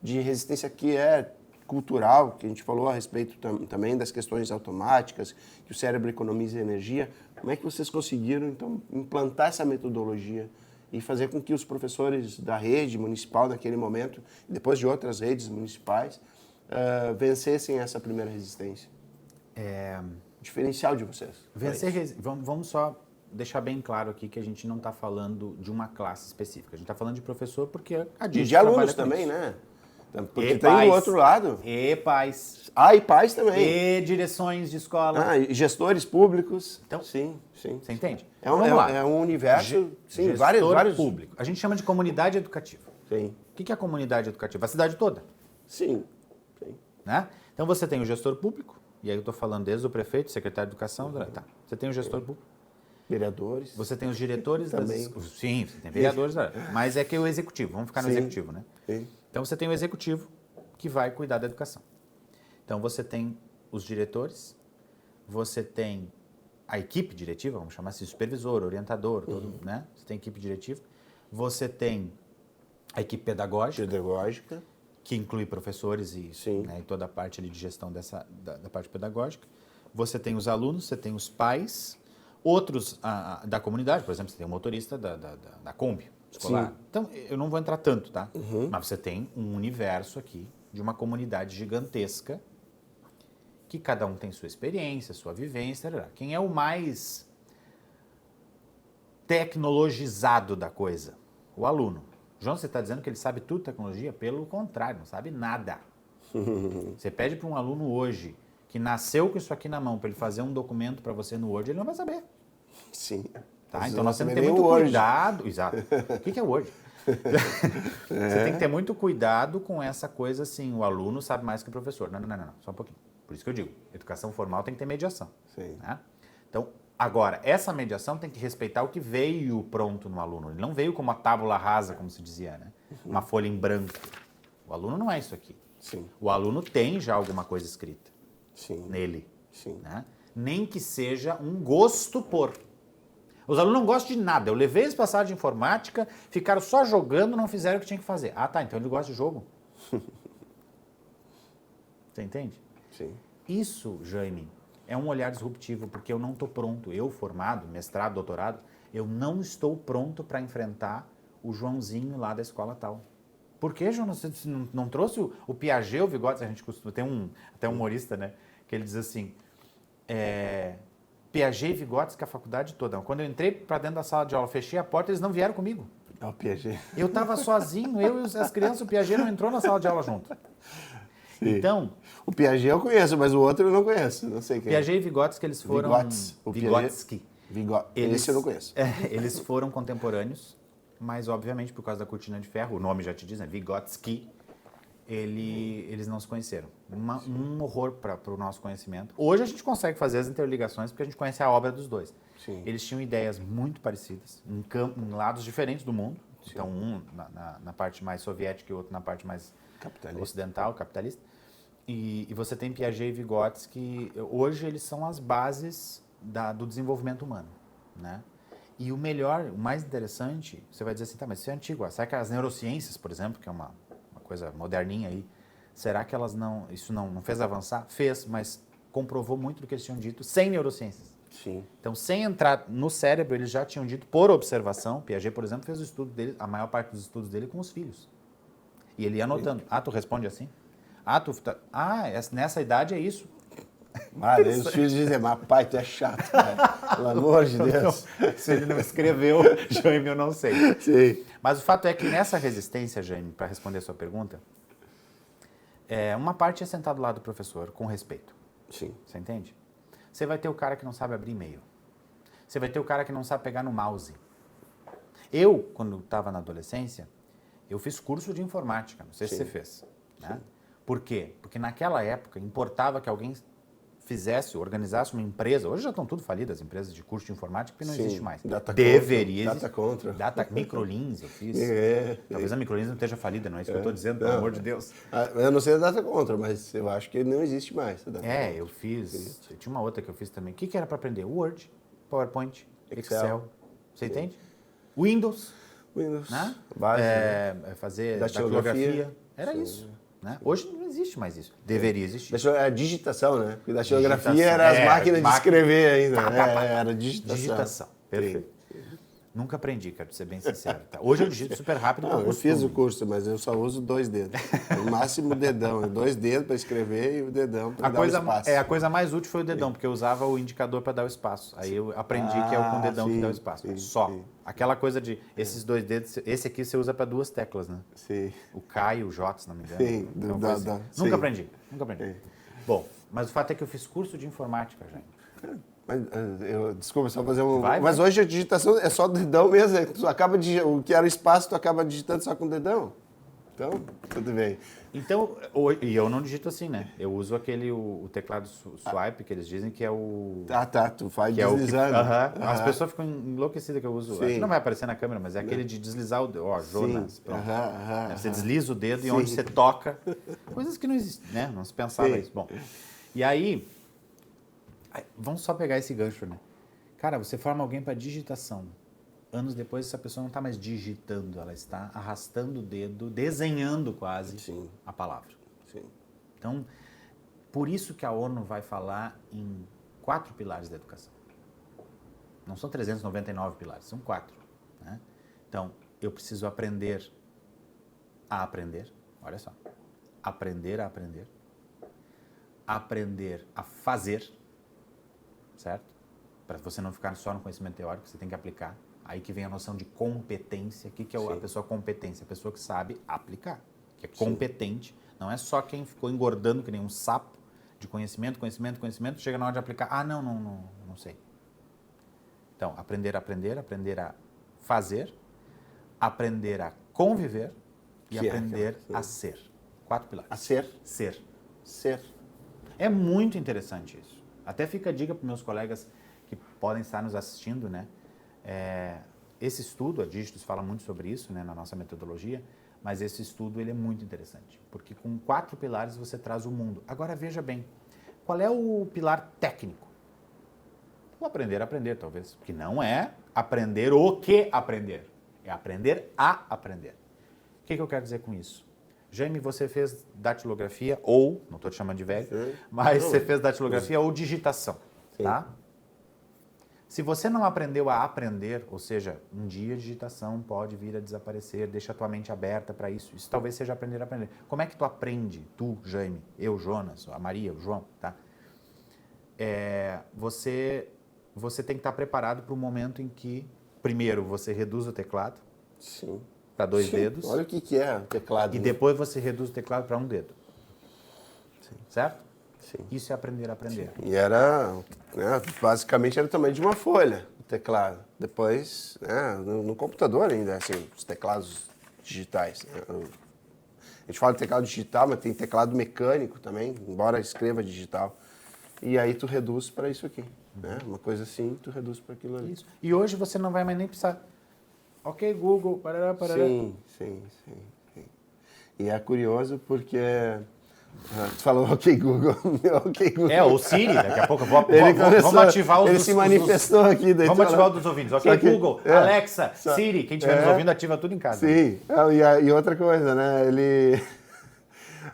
de resistência que é cultural, que a gente falou a respeito também das questões automáticas, que o cérebro economiza energia. Como é que vocês conseguiram, então, implantar essa metodologia e fazer com que os professores da rede municipal naquele momento, e depois de outras redes municipais, vencessem essa primeira resistência? Diferencial de vocês. Vamos só deixar bem claro aqui que a gente não está falando de uma classe específica. A gente está falando de professor porque a gente e de alunos também, né? Porque e tem pais, do outro lado. E pais. E pais também. E direções de escola. E gestores públicos. Então, sim. Você entende? É um universo, sim, Gestor vários... público. A gente chama de comunidade educativa. Sim. O que é a comunidade educativa? A cidade toda. Sim. Né? Então você tem o gestor público, e aí eu estou falando desde o prefeito, secretário de educação, tá. Você tem o gestor público. Vereadores. Você tem os diretores também. Sim, você tem vereadores, mas é que é o executivo, vamos ficar no executivo, né? Sim. Então você tem o executivo que vai cuidar da educação. Então você tem os diretores, você tem a equipe diretiva, vamos chamar assim, supervisor, orientador, todo, né? Você tem a equipe diretiva, você tem a equipe pedagógica, que inclui professores e, né, e toda a parte ali de gestão da parte pedagógica. Você tem os alunos, você tem os pais, outros da comunidade, por exemplo, você tem o motorista da Kombi escolar. Sim. Então, eu não vou entrar tanto, tá? Mas você tem um universo aqui de uma comunidade gigantesca que cada um tem sua experiência, sua vivência. Quem é o mais tecnologizado da coisa? O aluno. João, você está dizendo que ele sabe tudo de tecnologia? Pelo contrário, não sabe nada. Você pede para um aluno hoje que nasceu com isso aqui na mão para ele fazer um documento para você no Word, ele não vai saber. Sim. Tá? Então nós temos que ter muito cuidado. Exato. O que é Word? Você tem que ter muito cuidado com essa coisa assim, o aluno sabe mais que o professor. Não, só um pouquinho. Por isso que eu digo, educação formal tem que ter mediação. Sim. Né? Então, agora, essa mediação tem que respeitar o que veio pronto no aluno. Ele não veio como uma tábula rasa, como se dizia, né? Uma folha em branco. O aluno não é isso aqui. Sim. O aluno tem já alguma coisa escrita nele. Sim. Né? Nem que seja um gosto por. Os alunos não gostam de nada. Eu levei eles para a sala de informática, ficaram só jogando, não fizeram o que tinha que fazer. Ah, tá, então ele gosta de jogo. Você entende? Sim. Isso, Jaime, é um olhar disruptivo, porque eu não estou pronto. Eu, formado, mestrado, doutorado, eu não estou pronto para enfrentar o Joãozinho lá da escola tal. Por que, João, você não trouxe o Piaget, o Vygotsky? A gente costuma... Tem até um humorista, né? Que ele diz assim... Piaget e Vygotsky a faculdade toda. Quando eu entrei para dentro da sala de aula, fechei a porta, eles não vieram comigo. O Piaget. Eu estava sozinho, eu e as crianças, o Piaget não entrou na sala de aula junto. Sim. Então... O Piaget eu conheço, mas o outro eu não conheço. Não sei quem. Piaget e Vygotsky, eles foram... Vygotsky. Esse eu não conheço. Eles foram contemporâneos, mas obviamente por causa da cortina de ferro, o nome já te diz, né? Vygotsky, eles não se conheceram. Um horror para o nosso conhecimento. Hoje a gente consegue fazer as interligações porque a gente conhece a obra dos dois. Sim. Eles tinham ideias muito parecidas, em lados diferentes do mundo. Sim. Então, um na parte mais soviética e outro na parte mais ocidental, capitalista. E você tem Piaget e Vygotsky, hoje eles são as bases do desenvolvimento humano, né? E o melhor, o mais interessante, você vai dizer assim, tá, mas isso é antigo. Será que as neurociências, por exemplo, que é uma coisa moderninha aí, será que isso não fez avançar? Fez, mas comprovou muito do que eles tinham dito sem neurociências. Sim. Então, sem entrar no cérebro, eles já tinham dito por observação. Piaget, por exemplo, fez o estudo dele, a maior parte dos estudos dele com os filhos. E ele ia anotando. Ah, tu responde assim? Nessa idade é isso. Mas aí os filhos dizem, mas pai, tu é chato, pai. Pelo amor de Deus. Se ele não escreveu, Jaime, eu não sei. Sim. Mas o fato é que nessa resistência, Jaime, para responder a sua pergunta, uma parte é sentar do lado do professor com respeito. Sim. Você entende? Você vai ter o cara que não sabe abrir e-mail. Você vai ter o cara que não sabe pegar no mouse. Eu, quando estava na adolescência, eu fiz curso de informática. Não sei se você fez. Né? Por quê? Porque naquela época importava que alguém organizasse uma empresa. Hoje já estão tudo falidas as empresas de curso de informática, porque não existe mais. Deveria existir. Microlins eu fiz. Talvez a Microlins não esteja falida, não é isso que eu estou dizendo, pelo amor de Deus. Eu não sei a Data Contra, mas eu acho que não existe mais. Eu fiz. Tinha uma outra que eu fiz também. O que era para aprender? Word, PowerPoint, Excel. Você entende? Windows. Né? Base, fazer datilografia. Era isso. Né? Hoje não existe mais isso. Deveria existir. A digitação, né? Porque datilografia era as máquinas de escrever ainda. Era digitação. Perfeito. Nunca aprendi, quero ser bem sincero. Tá? Hoje eu digito super rápido. Eu fiz o curso, mas eu só uso 2 dedos. No máximo o dedão. 2 dedos para escrever e o dedão para dar o espaço. A coisa mais útil foi o dedão, porque eu usava o indicador para dar o espaço. Aí eu aprendi que é com o dedão que dá o espaço. Só. Aquela coisa de esses 2 dedos, esse aqui você usa para 2 teclas, né? Sim. O K e o J, se não me engano. Sim. Nunca aprendi. Bom, mas o fato é que eu fiz curso de informática, gente. Mas, desculpa, só fazer um... Mas hoje a digitação é só dedão mesmo. Tu acaba o que era espaço, tu acaba digitando só com o dedão. Então, tudo bem. Então, e eu não digito assim, né? Eu uso o teclado swipe, que eles dizem que é o... Tu faz deslizando. As pessoas ficam enlouquecidas que eu uso. Acho que não vai aparecer na câmera, mas é aquele de deslizar o dedo. Ó, Jonas, pronto. Você desliza o dedo e onde você toca. Coisas que não existem, né? Não se pensava isso. Bom, e aí... Vamos só pegar esse gancho, né? Cara, você forma alguém para digitação. Anos depois, essa pessoa não está mais digitando, ela está arrastando o dedo, desenhando quase a palavra. Sim. Então, por isso que a ONU vai falar em 4 pilares da educação. Não são 399 pilares, são 4. Né? Então, eu preciso aprender a aprender. Olha só. Aprender a aprender. Aprender a fazer. Certo? Para você não ficar só no conhecimento teórico, você tem que aplicar. Aí que vem a noção de competência. O que é a pessoa competência? A pessoa que sabe aplicar, que é competente. Não é só quem ficou engordando que nem um sapo de conhecimento, chega na hora de aplicar. Não sei. Então, aprender a fazer, aprender a conviver e aprender a ser. 4 pilares. A ser? Ser. É muito interessante isso. Até fica a dica para meus colegas que podem estar nos assistindo, né? Esse estudo, a Dígitos fala muito sobre isso, né, na nossa metodologia, mas esse estudo ele é muito interessante, porque com 4 pilares você traz o mundo. Agora veja bem, qual é o pilar técnico? O aprender a aprender, talvez, que não é aprender o que aprender, é aprender a aprender. O que eu quero dizer com isso? Jaime, você fez datilografia ou, não estou te chamando de velho, mas você fez datilografia ou digitação, tá? Se você não aprendeu a aprender, ou seja, um dia a digitação pode vir a desaparecer, deixa a tua mente aberta para isso. Isso talvez seja aprender a aprender. Como é que tu aprende? Tu, Jaime, eu, Jonas, a Maria, o João, tá? Você tem que estar preparado para o momento em que, primeiro, você reduz o teclado. Sim. Para 2 dedos. Olha o que é o teclado. E depois você reduz o teclado para 1 dedo. Sim. Certo? Sim. Isso é aprender a aprender. Sim. E era, basicamente era o tamanho de uma folha, o teclado. Depois, no computador ainda, assim, os teclados digitais. A gente fala de teclado digital, mas tem teclado mecânico também, embora escreva digital. E aí tu reduz para isso aqui. Né? Uma coisa assim, tu reduz para aquilo ali. Isso. E hoje você não vai mais nem precisar... Ok, Google, parará. Sim. E é curioso porque... Tu falou ok, Google. Ok, Google. O Siri, daqui a pouco vamos ativar os... Ele se manifestou aqui. Vamos ativar os dos ouvintes. Ok, Google, Alexa, Siri, quem estiver nos ouvindo, ativa tudo em casa. Sim, e outra coisa, né? Ele...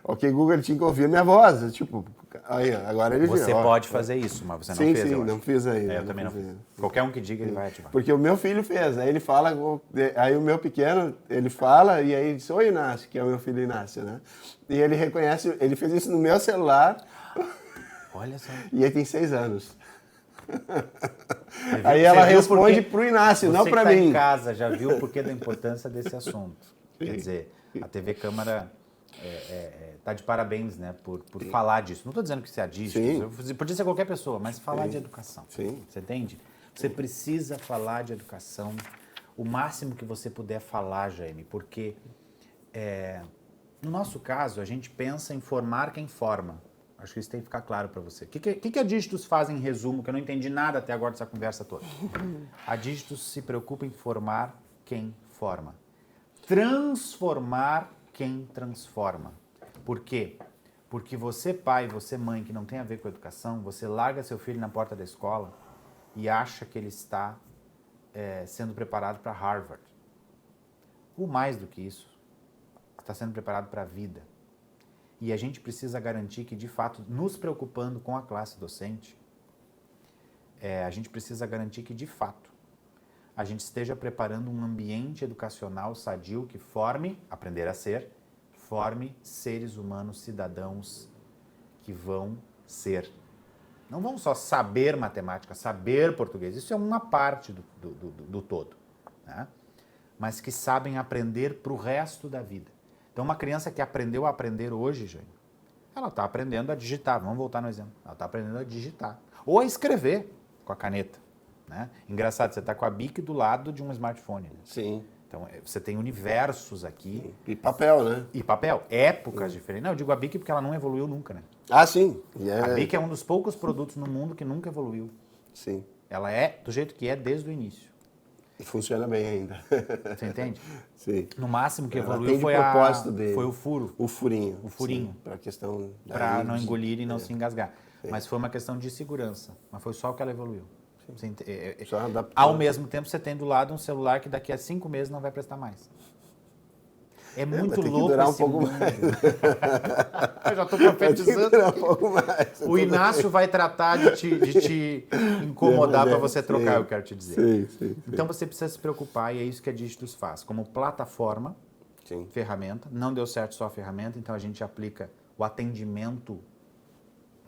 Ok, Google, ele tinha que ouvir a minha voz. Tipo, aí, agora ele Você pode fazer isso, mas você não fez, Sim, não fiz ainda. Eu também não fiz. Qualquer um que diga, ele vai ativar. Porque o meu filho fez, aí ele fala, aí o meu pequeno, ele fala, e aí ele diz, oi, Inácio, que é o meu filho Inácio, né? E ele reconhece, ele fez isso no meu celular. Olha só. E ele tem 6 anos. Você Aí ela viu responde porque- pro Inácio, não Você para que tá mim. em casa já viu o porquê da importância desse assunto. Quer dizer, a TV Câmara tá de parabéns, né, por falar disso. Não estou dizendo que isso é disso, Sim. podia ser qualquer pessoa, mas falar de educação. Sim. Você entende? Você precisa falar de educação o máximo que você puder falar, Jaime, porque no nosso caso a gente pensa em formar quem forma. Acho que isso tem que ficar claro para você. O que a Dígitos faz em resumo, que eu não entendi nada até agora dessa conversa toda? A Dígitos se preocupa em formar quem forma. Transformar quem transforma. Por quê? Porque você, pai, você, mãe, que não tem a ver com educação, você larga seu filho na porta da escola e acha que ele está sendo preparado para Harvard. Ou mais do que isso, está sendo preparado para a vida. E a gente precisa garantir que, de fato, nos preocupando com a classe docente, a gente precisa garantir que, de fato, a gente esteja preparando um ambiente educacional sadio que forme, aprender a ser, forme seres humanos, cidadãos que vão ser. Não vão só saber matemática, saber português, isso é uma parte do todo, né? Mas que sabem aprender para o resto da vida. Então, uma criança que aprendeu a aprender hoje, Jaime, ela está aprendendo a digitar. Vamos voltar no exemplo. Ela está aprendendo a digitar. Ou a escrever com a caneta. Né? Engraçado, você está com a Bic do lado de um smartphone. Né? Sim. Então, você tem universos aqui. E papel, né? E papel. Épocas diferentes. Não, eu digo a Bic porque ela não evoluiu nunca, né? Ah, sim. A Bic é um dos poucos produtos no mundo que nunca evoluiu. Sim. Ela é do jeito que é desde o início. E funciona bem ainda. Você entende? Sim. No máximo que Ela evoluiu tem de propósito dele. foi o furo. O furinho. O furinho. Para a questão da Para não rede. engolir e não se engasgar. Mas foi uma questão de segurança. Mas foi só o que ela evoluiu. Só adaptando. Ao mesmo tempo, você tem do lado um celular que daqui a 5 meses não vai prestar mais. É muito vai ter que louco durar um esse pouco mundo. mais. Eu já estou Vai ter que profetizando. durar um pouco mais. O Inácio vai tratar de te incomodar para você Sim. trocar, eu quero te dizer. Sim. Então, você precisa se preocupar, e é isso que a Dígitos faz. Como plataforma, Sim. ferramenta, não deu certo só a ferramenta, então a gente aplica o atendimento.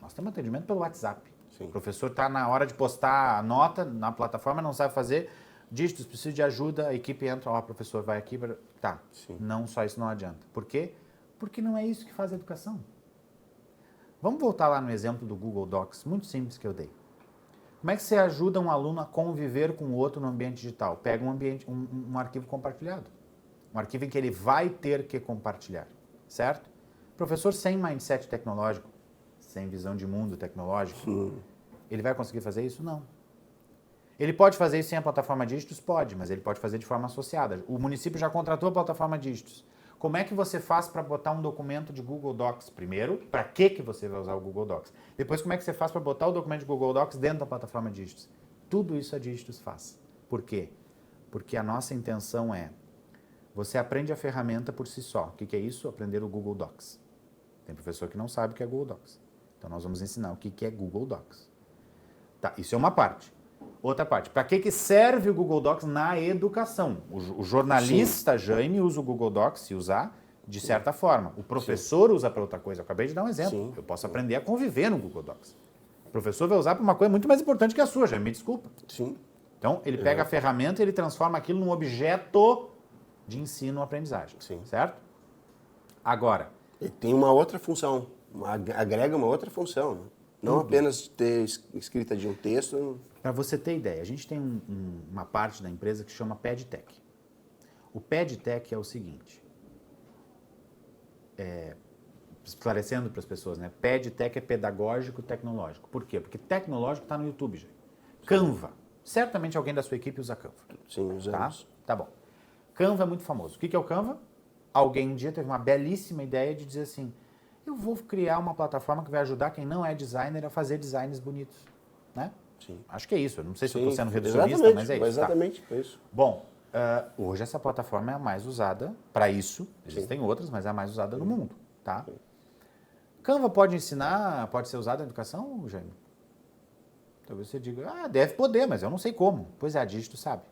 Nós temos atendimento pelo WhatsApp. Sim. O professor está na hora de postar a nota na plataforma, não sabe fazer. Dígitos, preciso de ajuda, a equipe entra, ó, professor, vai aqui. Tá, Sim. não, só isso não adianta. Por quê? Porque não é isso que faz a educação. Vamos voltar lá no exemplo do Google Docs, muito simples que eu dei. Como é que você ajuda um aluno a conviver com o outro no ambiente digital? Pega um arquivo compartilhado. Um arquivo em que ele vai ter que compartilhar, certo? Professor sem mindset tecnológico, sem visão de mundo tecnológico, ele vai conseguir fazer isso? Não. Ele pode fazer isso sem a plataforma Dígitos? Pode, mas ele pode fazer de forma associada. O município já contratou a plataforma Dígitos. Como é que você faz para botar um documento de Google Docs? Primeiro, para que você vai usar o Google Docs? Depois, como é que você faz para botar o documento de Google Docs dentro da plataforma Dígitos? Tudo isso a Dígitos faz. Por quê? Porque a nossa intenção é, você aprende a ferramenta por si só. O que é isso? Aprender o Google Docs. Tem professor que não sabe o que é Google Docs. Então, nós vamos ensinar o que é Google Docs. Tá, isso é uma parte. Outra parte, para que serve o Google Docs na educação? O jornalista Jaime usa o Google Docs, se usar, de certa forma. O professor usa para outra coisa. Eu acabei de dar um exemplo. Sim. Eu posso aprender a conviver no Google Docs. O professor vai usar para uma coisa muito mais importante que a sua, Jaime, me desculpa. Sim. Então, ele pega a ferramenta e ele transforma aquilo num objeto de ensino ou aprendizagem. Sim. Certo? Agora, E tem uma outra função. Agrega uma outra função. Né? Não apenas ter escrita de um texto. para você ter ideia, a gente tem uma parte da empresa que se chama PedTech. O PedTech é o seguinte, esclarecendo para as pessoas, né? PedTech é pedagógico tecnológico. Por quê? Porque tecnológico está no YouTube, gente. Canva. Certamente alguém da sua equipe usa Canva. Sim, Tá? usamos. Tá bom. Canva é muito famoso. O que é o Canva? Alguém um dia teve uma belíssima ideia de dizer assim, eu vou criar uma plataforma que vai ajudar quem não é designer a fazer designs bonitos. Né? Sim. Acho que é isso. Eu não sei se eu Sim, estou sendo reducionista, exatamente, mas é isso. exatamente, foi isso. Bom, hoje essa plataforma é a mais usada para isso. Existem outras, mas é a mais usada no mundo. Tá? Canva pode ensinar, pode ser usado na educação, Jaime? Talvez você diga, deve poder, mas eu não sei como. Pois é, a Dígito sabe.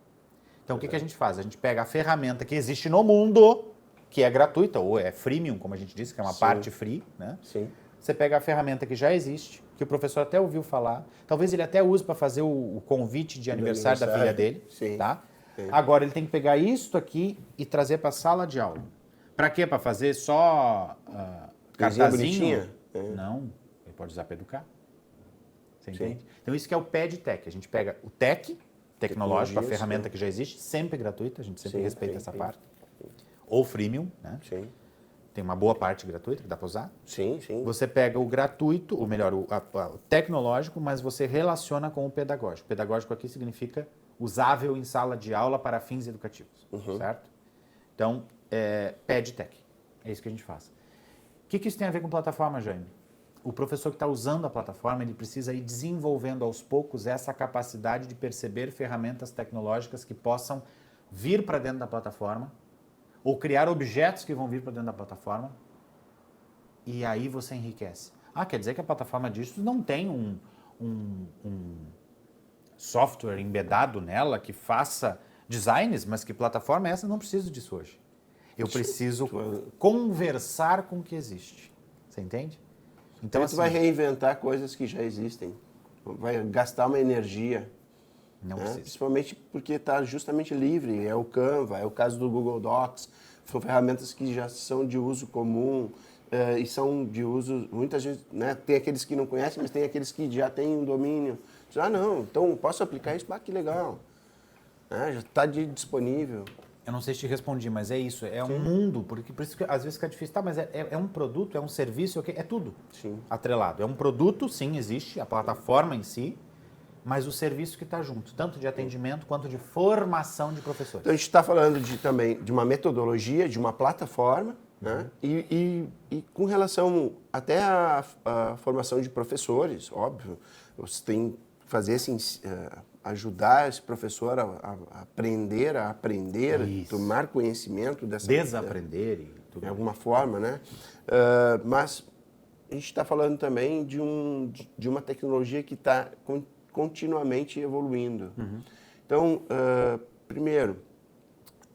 Então, o que a gente faz? A gente pega a ferramenta que existe no mundo, que é gratuita, ou é freemium, como a gente disse, que é uma Sim. parte free, né? Sim. você pega a ferramenta que já existe, que o professor até ouviu falar, talvez ele até use para fazer o convite de aniversário da filha dele, Sim. tá? Sim. Agora ele tem que pegar isto aqui e trazer para a sala de aula. Para quê? Para fazer só cartazinho? Não, ele pode usar para educar. Você entende? Então isso que é o PED-TEC. A gente pega o TEC, tecnológico, a ferramenta que já existe, sempre gratuita, a gente sempre respeita essa parte. Ou freemium, né? Sim. Tem uma boa parte gratuita que dá para usar. Sim. Você pega o gratuito, ou melhor, o tecnológico, mas você relaciona com o pedagógico. Pedagógico aqui significa usável em sala de aula para fins educativos, certo? Então, PED-TEC. É isso que a gente faz. O que isso tem a ver com plataforma, Jaime? O professor que está usando a plataforma, ele precisa ir desenvolvendo aos poucos essa capacidade de perceber ferramentas tecnológicas que possam vir para dentro da plataforma ou criar objetos que vão vir para dentro da plataforma e aí você enriquece. Quer dizer que a plataforma disso não tem um software embedado nela que faça designs, mas que plataforma é essa? Não preciso disso hoje. Eu preciso conversar com o que existe. Você entende? Então você vai reinventar coisas que já existem. Vai gastar uma energia. Não precisa. Principalmente porque está justamente livre. É o Canva, é o caso do Google Docs. São ferramentas que já são de uso comum e são de uso... Muitas vezes, né, tem aqueles que não conhecem, mas tem aqueles que já têm um domínio. Não, então posso aplicar isso? Que legal. Já está disponível. Eu não sei se te respondi, mas é isso. É um mundo, por isso que às vezes fica difícil. Tá, mas é um produto, é um serviço, é tudo atrelado. É um produto, sim, existe, a plataforma em si, mas o serviço que está junto, tanto de atendimento quanto de formação de professores. Então a gente está falando também de uma metodologia, de uma plataforma, né? E com relação até à formação de professores, óbvio, você tem que fazer assim... ajudar esse professor a aprender, tomar conhecimento dessa... Desaprender e tudo. De alguma forma, né? Mas a gente está falando também de uma tecnologia que está continuamente evoluindo. Então, primeiro,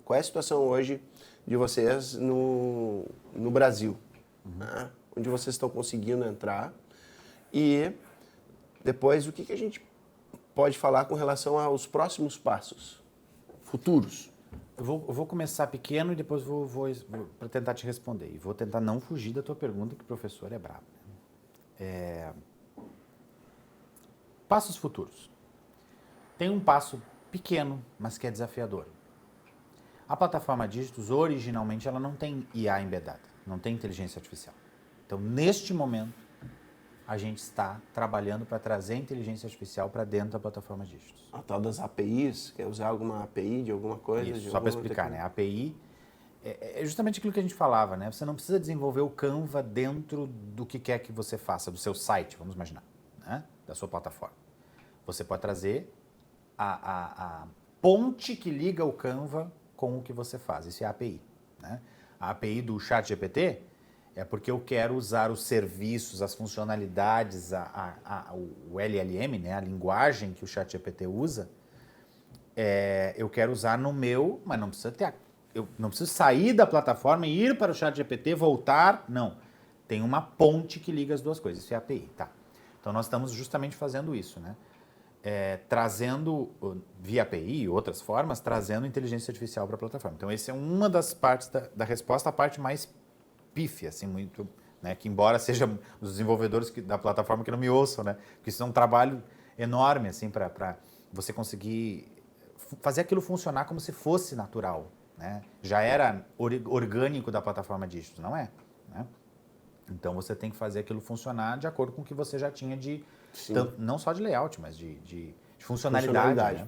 qual é a situação hoje de vocês no Brasil? Né? Onde vocês estão conseguindo entrar? E depois, o que a gente pode falar com relação aos próximos passos futuros? Eu vou começar pequeno e depois vou para tentar te responder. E vou tentar não fugir da tua pergunta, que o professor é brabo. Passos futuros. Tem um passo pequeno, mas que é desafiador. A plataforma Dígitos, originalmente, ela não tem IA embedada, não tem inteligência artificial. Então, neste momento, a gente está trabalhando para trazer a inteligência artificial para dentro da plataforma Dígitos. A tal das APIs, quer usar alguma API de alguma coisa? Isso, só para explicar, né? A API é justamente aquilo que a gente falava, né? Você não precisa desenvolver o Canva dentro do que quer que você faça, do seu site, vamos imaginar, né? Da sua plataforma. Você pode trazer a ponte que liga o Canva com o que você faz. Isso é a API, né? A API do ChatGPT é porque eu quero usar os serviços, as funcionalidades, o LLM, né, a linguagem que o ChatGPT usa, eu quero usar no meu, mas não precisa eu não preciso sair da plataforma e ir para o ChatGPT, voltar, não. Tem uma ponte que liga as duas coisas, isso é a API, tá? Então nós estamos justamente fazendo isso, né? Trazendo, via API e outras formas, trazendo inteligência artificial para a plataforma. Então essa é uma das partes da resposta, a parte mais pífia, assim, muito, né, que embora sejam os desenvolvedores da plataforma que não me ouçam, né, porque isso é um trabalho enorme, assim, para você conseguir fazer aquilo funcionar como se fosse natural, né, já era orgânico da plataforma Dígitos, não é, né? Então você tem que fazer aquilo funcionar de acordo com o que você já tinha tanto, não só de layout, mas de funcionalidade. Né?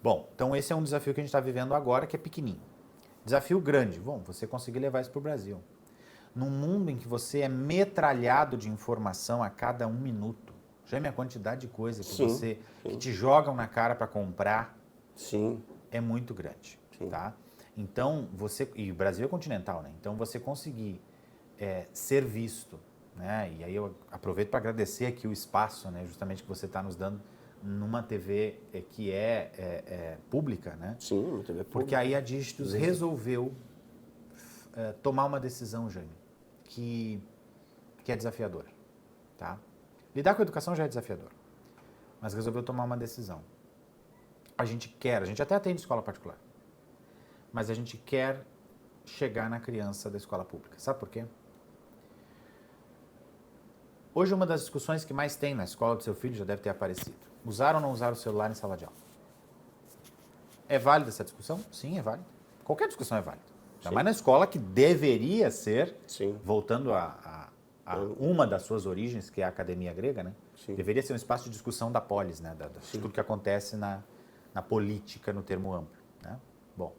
Bom, então esse é um desafio que a gente está vivendo agora, que é pequenininho. Desafio grande, você conseguir levar isso para o Brasil. Num mundo em que você é metralhado de informação a cada 1 minuto, já é a quantidade de coisa que te jogam na cara para comprar, é muito grande, tá? Então, e o Brasil é continental, né? Então, você conseguir ser visto, né? E aí eu aproveito para agradecer aqui o espaço, né? Justamente que você está nos dando numa TV que é pública, né? Sim, uma TV pública. Porque aí a Dígitos resolveu tomar uma decisão, Jaime, que é desafiadora. tá? Lidar com a educação já é desafiador, mas resolveu tomar uma decisão. A gente até atende escola particular, mas a gente quer chegar na criança da escola pública. Sabe por quê? Hoje, uma das discussões que mais tem na escola do seu filho já deve ter aparecido. Usar ou não usar o celular em sala de aula? É válida essa discussão? Sim, é válida. Qualquer discussão é válida. Mas na escola que deveria ser, voltando a uma das suas origens, que é a academia grega, né? Deveria ser um espaço de discussão da polis, né? De tudo que acontece na política, no termo amplo, né? Bom,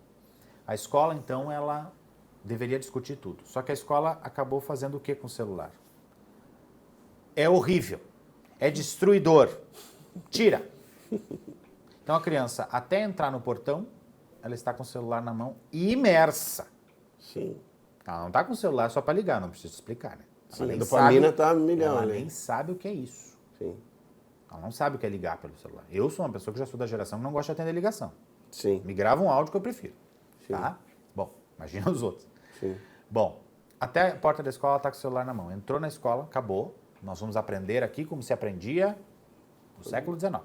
a escola, então, ela deveria discutir tudo. Só que a escola acabou fazendo o que com o celular? É horrível, é destruidor, tira. Então a criança, até entrar no portão, ela está com o celular na mão imersa. Sim. Ela não está com o celular só para ligar, não preciso explicar, né? Sim, a dopamina está milhão. Ela nem sabe o que é isso. Sim. Ela não sabe o que é ligar pelo celular. Eu sou uma pessoa que já sou da geração que não gosta de atender ligação. Sim. Me grava um áudio que eu prefiro. Sim. Tá? Bom, imagina os outros. Sim. Bom, até a porta da escola está com o celular na mão. Entrou na escola, acabou. Nós vamos aprender aqui como se aprendia no século XIX.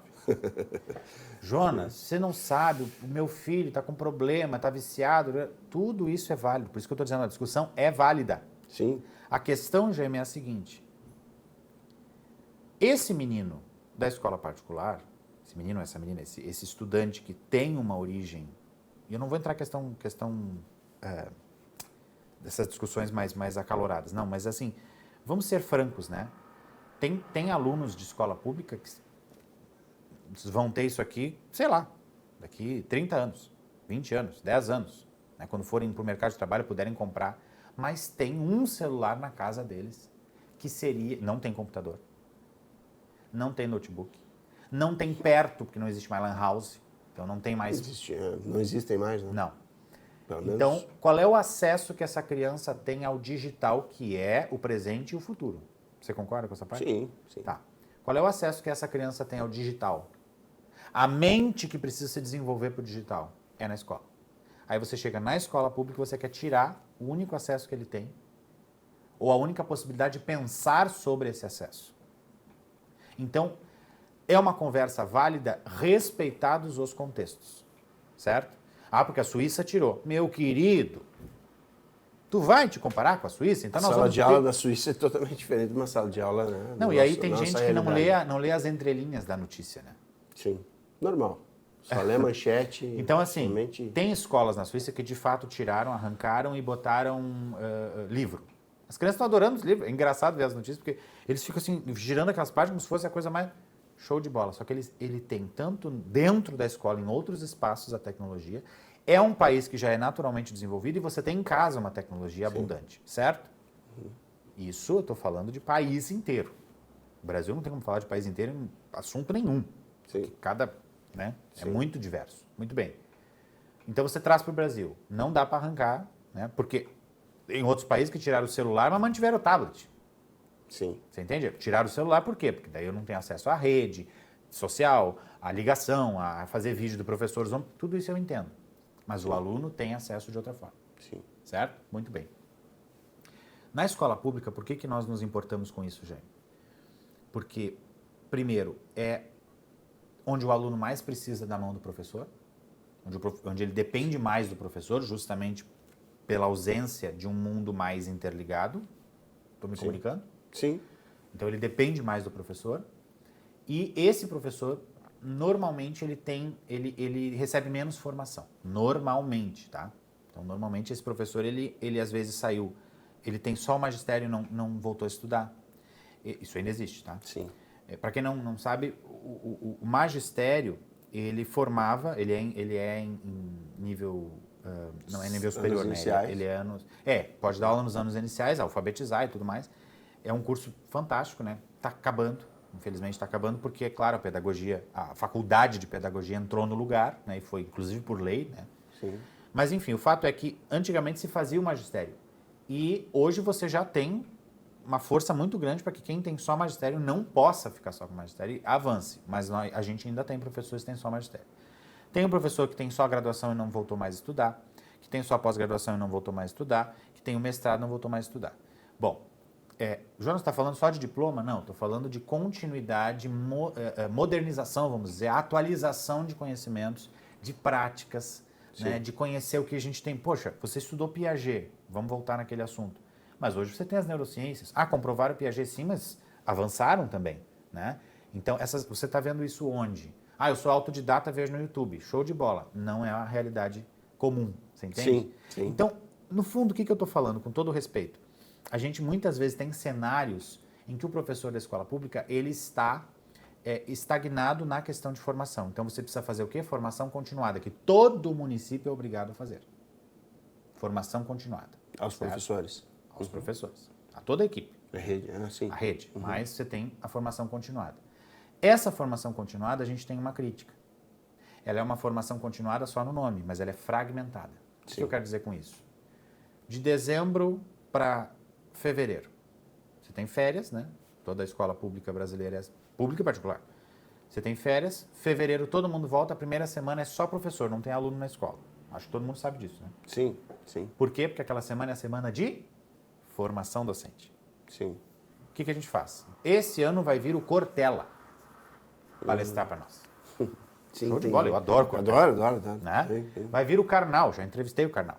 Jonas, você não sabe, o meu filho está com problema, está viciado. Tudo isso é válido. Por isso que eu estou dizendo, a discussão é válida. Sim. A questão, Gêmea, é a seguinte. Esse menino da escola particular, esse menino, essa menina, esse estudante que tem uma origem, e eu não vou entrar em questão dessas discussões mais acaloradas, não, mas assim, vamos ser francos, né? Tem alunos de escola pública que vão ter isso aqui, sei lá, daqui 30 anos, 20 anos, 10 anos, né? Quando forem para o mercado de trabalho, puderem comprar, mas tem um celular na casa deles que não tem computador, não tem notebook, não tem perto, porque não existe mais lan house, então não tem mais... Não existem mais, né? Não. Pelo menos... Então, qual é o acesso que essa criança tem ao digital, que é o presente e o futuro? Você concorda com essa parte? Sim, sim. Tá. Qual é o acesso que essa criança tem ao digital? A mente que precisa se desenvolver para o digital é na escola. Aí você chega na escola pública e você quer tirar o único acesso que ele tem, ou a única possibilidade de pensar sobre esse acesso. Então, é uma conversa válida, respeitados os contextos, certo? Ah, porque a Suíça tirou. Meu querido, tu vai te comparar com a Suíça? Então a sala de aula da Suíça é totalmente diferente de uma sala de aula, né? Não, e aí tem gente que não lê as entrelinhas da notícia, né? Sim, normal. Só lê a manchete. Então, assim, somente... tem escolas na Suíça que de fato tiraram, arrancaram e botaram livro. As crianças estão adorando os livros. É engraçado ver as notícias, porque eles ficam assim, girando aquelas páginas como se fosse a coisa mais show de bola. Só que ele tem tanto dentro da escola, em outros espaços, a tecnologia. É um país que já é naturalmente desenvolvido e você tem em casa uma tecnologia abundante, certo? Isso eu estou falando de país inteiro. O Brasil não tem como falar de país inteiro em assunto nenhum. Sim. Cada, né, é muito diverso. Muito bem. Então você traz para o Brasil. Não dá para arrancar, né, porque em outros países que tiraram o celular, mas mantiveram o tablet. Sim. Você entende? Tiraram o celular por quê? Porque daí eu não tenho acesso à rede social, à ligação, a fazer vídeo do professor. Tudo isso eu entendo. Mas o aluno tem acesso de outra forma. Sim. Certo? Muito bem. Na escola pública, por que nós nos importamos com isso, Jaime? Porque, primeiro, é onde o aluno mais precisa da mão do professor, onde ele depende mais do professor, justamente pela ausência de um mundo mais interligado. Estou me comunicando? Sim. Então, ele depende mais do professor. E esse professor, normalmente, ele recebe menos formação. Normalmente, tá? Então, normalmente, esse professor, ele às vezes saiu, ele tem só o magistério e não voltou a estudar. Isso ainda existe, tá? Sim. Para quem não sabe, o magistério, ele formava, ele é em nível, não é nível superior, anos né? Iniciais. Ele é anos... pode dar aula nos anos iniciais, alfabetizar e tudo mais. É um curso fantástico, né? Está acabando, infelizmente está acabando, porque, é claro, a faculdade de pedagogia entrou no lugar, né? E foi, inclusive, por lei, né? Sim. Mas, enfim, o fato é que antigamente se fazia o magistério. E hoje você já tem uma força muito grande para que quem tem só magistério não possa ficar só com magistério e avance. Mas a gente ainda tem professores que têm só magistério. Tem um professor que tem só graduação e não voltou mais a estudar, que tem só pós-graduação e não voltou mais a estudar, que tem o mestrado e não voltou mais a estudar. Bom, Jonas, está falando só de diploma? Não, estou falando de continuidade, modernização, vamos dizer, atualização de conhecimentos, de práticas, né, de conhecer o que a gente tem. Poxa, você estudou Piaget, vamos voltar naquele assunto. Mas hoje você tem as neurociências. Comprovaram o Piaget sim, mas avançaram também, né? Então, você está vendo isso onde? Eu sou autodidata, vejo no YouTube. Show de bola. Não é a realidade comum, você entende? Sim. Então, no fundo, o que eu estou falando, com todo respeito? A gente muitas vezes tem cenários em que o professor da escola pública ele está estagnado na questão de formação. Então, você precisa fazer o quê? Formação continuada, que todo município é obrigado a fazer. Formação continuada. Aos professores. Aos professores. A toda a equipe. A rede, sim. A rede. Mas você tem a formação continuada. Essa formação continuada, a gente tem uma crítica. Ela é uma formação continuada só no nome, mas ela é fragmentada. O que eu quero dizer com isso? De dezembro para fevereiro. Você tem férias, né? Toda a escola pública brasileira é pública e particular. Você tem férias, fevereiro todo mundo volta, a primeira semana é só professor, não tem aluno na escola. Acho que todo mundo sabe disso, né? Sim. Por quê? Porque aquela semana é a semana de formação docente. Sim. O que a gente faz? Esse ano vai vir o Cortella palestrar para nós. Sim, Show de bola, eu adoro Cortella. Adoro. Né? Sim. Vai vir o Karnal, já entrevistei o Karnal.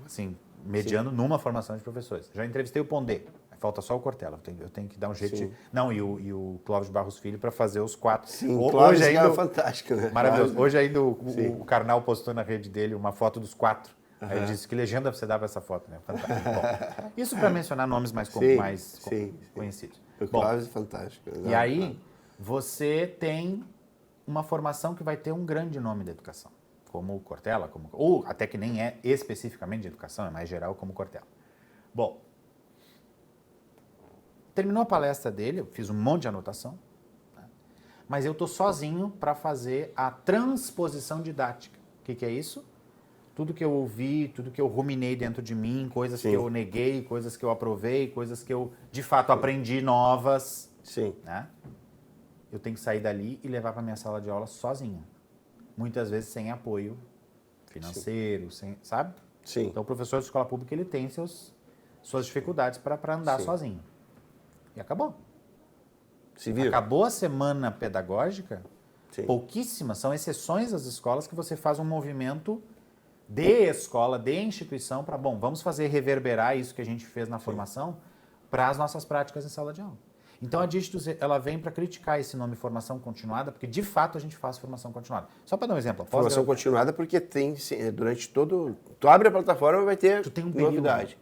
Assim, mediando numa formação de professores. Já entrevistei o Pondé. Falta só o Cortella. Eu tenho que dar um jeito de... Não, e o Clóvis Barros Filho para fazer os 4. Sim, o Clóvis é fantástico, né? Maravilhoso. Hoje ainda o Karnal postou na rede dele uma foto dos 4. Aí ele disse, que legenda você dá para essa foto, né? Fantástico. Bom, isso para mencionar nomes mais conhecidos. O Clóvis é fantástico. E aí, você tem uma formação que vai ter um grande nome da educação, como o Cortella, ou até que nem é especificamente de educação, é mais geral, como o Cortella. Bom, terminou a palestra dele, eu fiz um monte de anotação, né? Mas eu estou sozinho para fazer a transposição didática. O que é isso? Tudo que eu ouvi, tudo que eu ruminei dentro de mim, coisas que eu neguei, coisas que eu aprovei, coisas que eu, de fato, aprendi novas. Né? Eu tenho que sair dali e levar para minha sala de aula sozinho. Muitas vezes sem apoio financeiro, sabe? Então, o professor de escola pública, ele tem suas dificuldades para andar sozinho. E acabou. Acabou a semana pedagógica, pouquíssimas, são exceções as escolas que você faz um movimento de escola, de instituição, para, vamos fazer reverberar isso que a gente fez na formação para as nossas práticas em sala de aula. Então, a Digitus, ela vem para criticar esse nome formação continuada, porque, de fato, a gente faz formação continuada. Só para dar um exemplo. Formação continuada porque tem, durante todo... Tu abre a plataforma e vai ter novidade.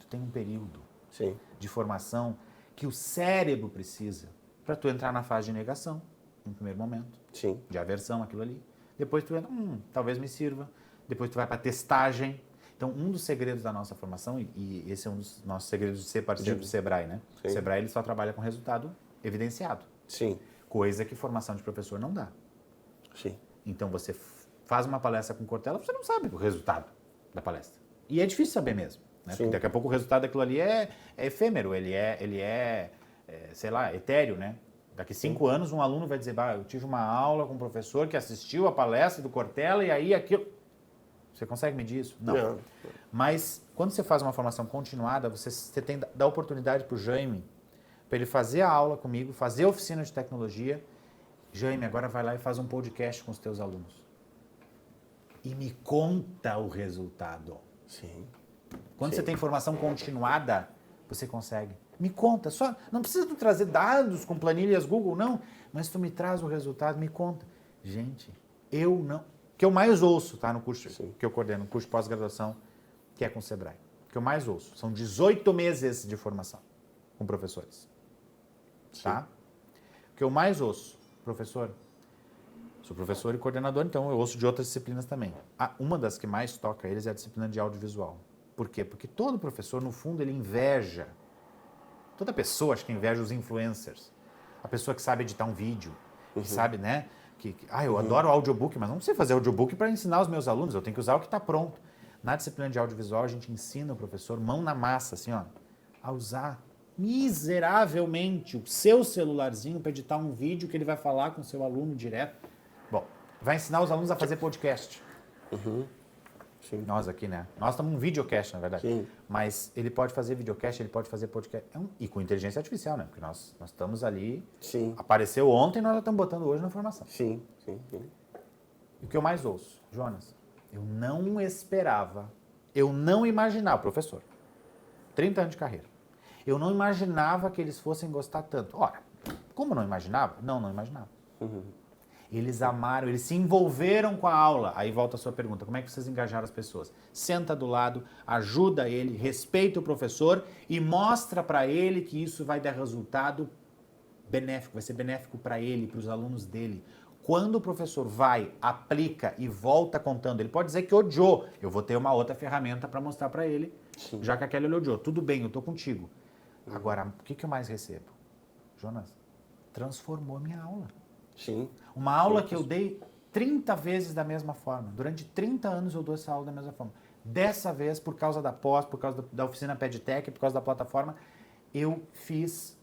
Tu tem um período de formação que o cérebro precisa para tu entrar na fase de negação, no primeiro momento. De aversão, aquilo ali. Depois tu entra, talvez me sirva. Depois tu vai para testagem. Então, um dos segredos da nossa formação, e esse é um dos nossos segredos de ser parceiro do Sebrae, né? O Sebrae ele só trabalha com resultado evidenciado. Coisa que formação de professor não dá. Então, você faz uma palestra com Cortella, você não sabe o resultado da palestra. E é difícil saber mesmo. Né? Porque daqui a pouco o resultado daquilo ali é efêmero, ele é, sei lá, etéreo, né? Daqui 5 anos, um aluno vai dizer, eu tive uma aula com um professor que assistiu a palestra do Cortella e aí aquilo... Você consegue medir isso? Não. Mas, quando você faz uma formação continuada, você tem dá oportunidade para o Jaime, para ele fazer a aula comigo, fazer a oficina de tecnologia. Jaime, agora vai lá e faz um podcast com os teus alunos. E me conta o resultado. Quando você tem formação continuada, você consegue. Me conta, só não precisa tu trazer dados com planilhas Google, não, mas tu me traz o resultado, me conta. Gente, eu não... O que eu mais ouço, tá, no curso que eu coordeno, no curso de pós-graduação, que é com o Sebrae. O que eu mais ouço são 18 meses de formação com professores. Tá? O que eu mais ouço, professor, sou professor e coordenador, então eu ouço de outras disciplinas também. Uma das que mais toca eles é a disciplina de audiovisual. Por quê? Porque todo professor, no fundo, ele inveja. Toda pessoa, acho que inveja os influencers. A pessoa que sabe editar um vídeo, que sabe, né? Eu adoro audiobook, mas não sei fazer audiobook para ensinar os meus alunos, eu tenho que usar o que está pronto. Na disciplina de audiovisual, a gente ensina o professor, mão na massa, assim, a usar miseravelmente o seu celularzinho para editar um vídeo que ele vai falar com o seu aluno direto. Bom, vai ensinar os alunos a fazer podcast. Sim. Nós aqui, né? Nós estamos num videocast, na verdade. Sim. Mas ele pode fazer videocast, ele pode fazer podcast. E com inteligência artificial, né? Porque nós estamos ali... Sim. Apareceu ontem, nós já estamos botando hoje na formação. Sim, sim, sim. E o que eu mais ouço? Jonas, eu não esperava, eu não imaginava, professor, 30 anos de carreira, eu não imaginava que eles fossem gostar tanto. Ora, como não imaginava? Não imaginava. Eles amaram, eles se envolveram com a aula. Aí volta a sua pergunta, como é que vocês engajaram as pessoas? Senta do lado, ajuda ele, respeita o professor e mostra para ele que isso vai dar resultado benéfico, vai ser benéfico para ele, para os alunos dele. Quando o professor vai, aplica e volta contando, ele pode dizer que odiou. Eu vou ter uma outra ferramenta para mostrar para ele, Sim. já que aquela ele odiou. Tudo bem, eu estou contigo. Agora, o que eu mais recebo? Jonas, transformou minha aula. Sim. Uma aula que eu dei 30 vezes da mesma forma. Durante 30 anos eu dou essa aula da mesma forma. Dessa vez, por causa da pós, por causa da oficina PedTech, por causa da plataforma, eu fiz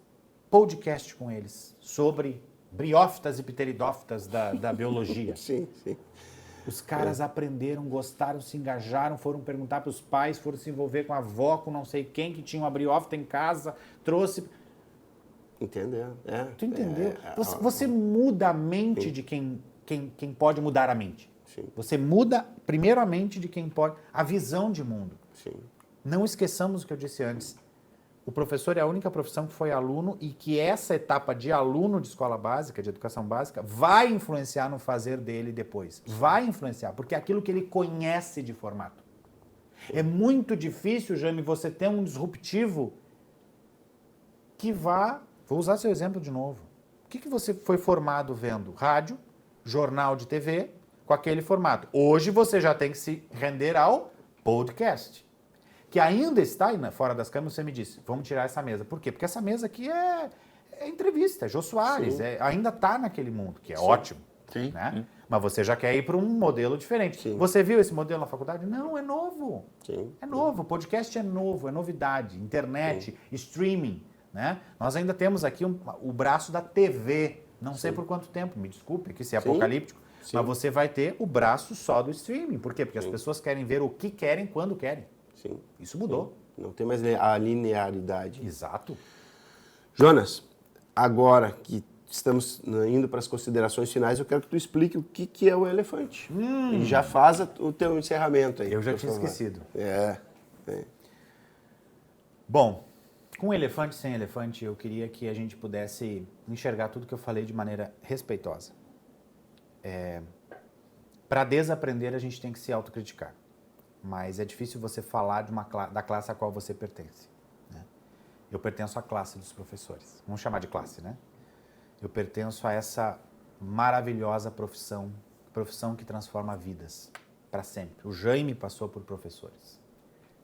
podcast com eles sobre briófitas e pteridófitas da biologia. Sim, sim. Os caras aprenderam, gostaram, se engajaram, foram perguntar para os pais, foram se envolver com a avó, com não sei quem, que tinha uma briófita em casa, trouxe... Entendeu? Tu entendeu? Você muda a mente de quem pode mudar a mente. Sim. Você muda primeiro a mente de quem pode, a visão de mundo. Sim. Não esqueçamos o que eu disse antes. O professor é a única profissão que foi aluno e que essa etapa de aluno de escola básica, de educação básica, vai influenciar no fazer dele depois. Vai influenciar, porque é aquilo que ele conhece de formato. É muito difícil, Jaime, você ter um disruptivo que vá... Vou usar seu exemplo de novo. O que você foi formado vendo? Rádio, jornal de TV, com aquele formato. Hoje você já tem que se render ao podcast. Que ainda está aí fora das câmeras, você me disse, vamos tirar essa mesa. Por quê? Porque essa mesa aqui é entrevista, é Jô Soares, ainda está naquele mundo, que é ótimo. Sim. Né? Mas você já quer ir para um modelo diferente. Sim. Você viu esse modelo na faculdade? Não, é novo. Sim. É novo, o podcast é novo, é novidade, internet, streaming. Né? Nós ainda temos aqui o braço da TV, não sei por quanto tempo, me desculpe, que isso é apocalíptico, mas você vai ter o braço só do streaming. Por quê? Porque as pessoas querem ver o que querem, quando querem. Sim. Isso mudou. Sim. Não tem mais a linearidade. Exato. Jonas, agora que estamos indo para as considerações finais, eu quero que tu explique o que é o elefante. E já faz o teu encerramento aí. Eu já tinha esquecido. É. Bom, com elefante e sem elefante, eu queria que a gente pudesse enxergar tudo que eu falei de maneira respeitosa. Para desaprender, a gente tem que se autocriticar. Mas é difícil você falar da classe a qual você pertence. Né? Eu pertenço à classe dos professores. Vamos chamar de classe, né? Eu pertenço a essa maravilhosa profissão que transforma vidas para sempre. O Jaime passou por professores.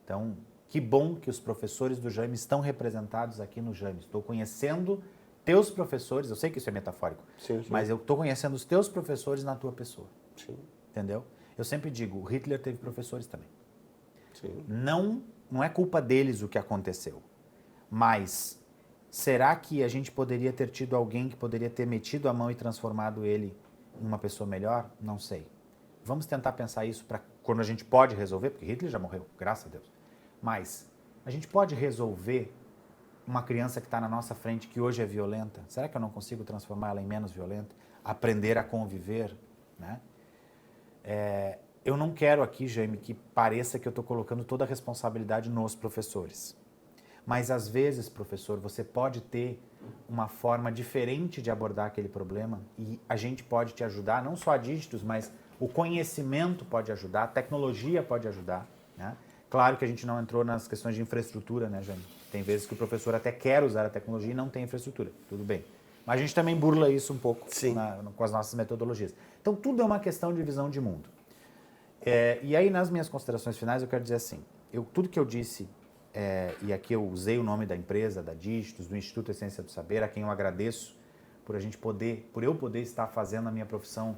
Então, que bom que os professores do Jaime estão representados aqui no Jaime. Estou conhecendo teus professores, eu sei que isso é metafórico, Sim. mas eu estou conhecendo os teus professores na tua pessoa. Sim. Entendeu? Eu sempre digo, o Hitler teve professores também. Sim. Não é culpa deles o que aconteceu, mas será que a gente poderia ter tido alguém que poderia ter metido a mão e transformado ele em uma pessoa melhor? Não sei. Vamos tentar pensar isso para quando a gente pode resolver, porque Hitler já morreu, graças a Deus. Mas a gente pode resolver uma criança que está na nossa frente, que hoje é violenta? Será que eu não consigo transformá-la em menos violenta? Aprender a conviver, né? Eu não quero aqui, Jaime, que pareça que eu estou colocando toda a responsabilidade nos professores. Mas, às vezes, professor, você pode ter uma forma diferente de abordar aquele problema e a gente pode te ajudar, não só a dígitos, mas o conhecimento pode ajudar, a tecnologia pode ajudar, né? Claro que a gente não entrou nas questões de infraestrutura, né, Jaime? Tem vezes que o professor até quer usar a tecnologia e não tem infraestrutura, tudo bem. Mas a gente também burla isso um pouco com as nossas metodologias. Então, tudo é uma questão de visão de mundo. E aí, nas minhas considerações finais, eu quero dizer assim, tudo que eu disse, e aqui eu usei o nome da empresa, da Dígitos, do Instituto Essência do Saber, a quem eu agradeço por eu poder estar fazendo a minha profissão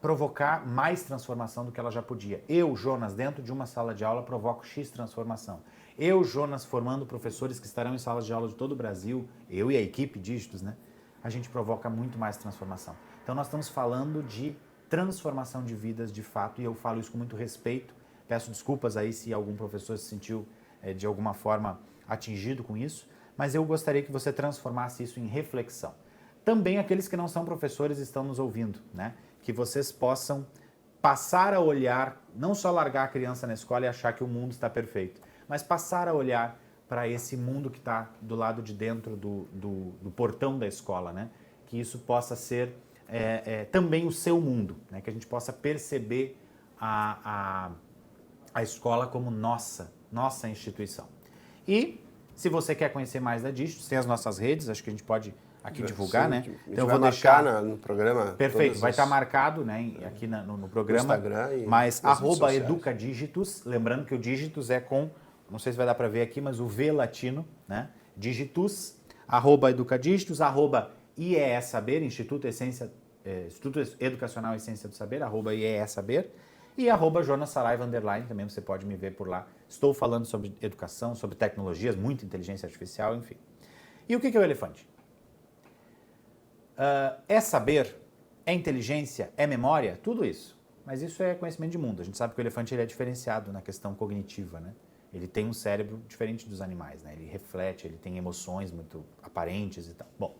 provocar mais transformação do que ela já podia. Eu, Jonas, dentro de uma sala de aula, provoco X transformação. Eu, Jonas, formando professores que estarão em salas de aula de todo o Brasil, eu e a equipe Dígitos, né? A gente provoca muito mais transformação. Então, nós estamos falando de transformação de vidas de fato, e eu falo isso com muito respeito. Peço desculpas aí se algum professor se sentiu de alguma forma atingido com isso, mas eu gostaria que você transformasse isso em reflexão. Também aqueles que não são professores estão nos ouvindo, né? Que vocês possam passar a olhar, não só largar a criança na escola e achar que o mundo está perfeito, mas passar a olhar para esse mundo que está do lado de dentro do portão da escola, né? Que isso possa ser também o seu mundo, né? Que a gente possa perceber a escola como nossa instituição. E se você quer conhecer mais da Dígitos, tem as nossas redes, acho que a gente pode aqui divulgar, sim, né? A gente Então vai eu vou deixar no programa. Perfeito, vai estar marcado, né, aqui no programa. No Instagram e mas nas redes sociais. @educadígitos, lembrando que o dígitos é com, não sei se vai dar para ver aqui, mas o V latino, né? Dígitos, @educadígitos, @IESaber, Instituto Educacional Essência do Saber, @IESaber, e @Jonas Saraiva _ também você pode me ver por lá. Estou falando sobre educação, sobre tecnologias, muita inteligência artificial, enfim. E o que é o elefante? É saber, é inteligência, é memória, tudo isso. Mas isso é conhecimento de mundo. A gente sabe que o elefante ele é diferenciado na questão cognitiva, né? Ele tem um cérebro diferente dos animais, né? Ele reflete, ele tem emoções muito aparentes e tal. Bom,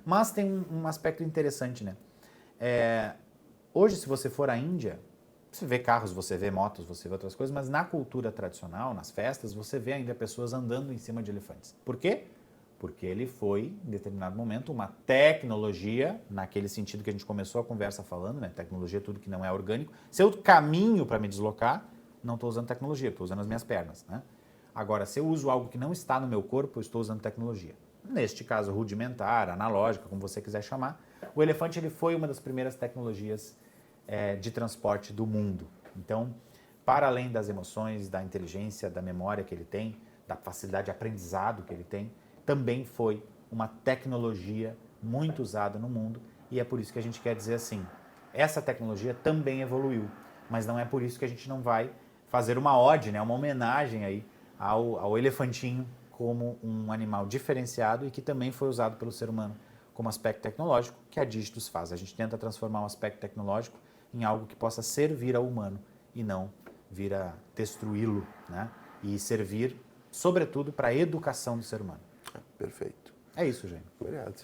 mas tem um aspecto interessante, né? Hoje, se você for à Índia, você vê carros, você vê motos, você vê outras coisas, mas na cultura tradicional, nas festas, você vê ainda pessoas andando em cima de elefantes. Por quê? Porque ele foi, em determinado momento, uma tecnologia, naquele sentido que a gente começou a conversa falando, né? Tecnologia é tudo que não é orgânico. Se eu caminho para me deslocar, não estou usando tecnologia, estou usando as minhas pernas, né? Agora, se eu uso algo que não está no meu corpo, eu estou usando tecnologia. Neste caso, rudimentar, analógica, como você quiser chamar, o elefante ele foi uma das primeiras tecnologias de transporte do mundo. Então, para além das emoções, da inteligência, da memória que ele tem, da facilidade de aprendizado que ele tem, também foi uma tecnologia muito usada no mundo, e é por isso que a gente quer dizer assim, essa tecnologia também evoluiu, mas não é por isso que a gente não vai fazer uma ode, né, uma homenagem aí ao elefantinho como um animal diferenciado e que também foi usado pelo ser humano como aspecto tecnológico, que a Dígitos faz. A gente tenta transformar um aspecto tecnológico em algo que possa servir ao humano e não vir a destruí-lo, né, e servir, sobretudo, para a educação do ser humano. Perfeito. É isso, gente. Obrigado.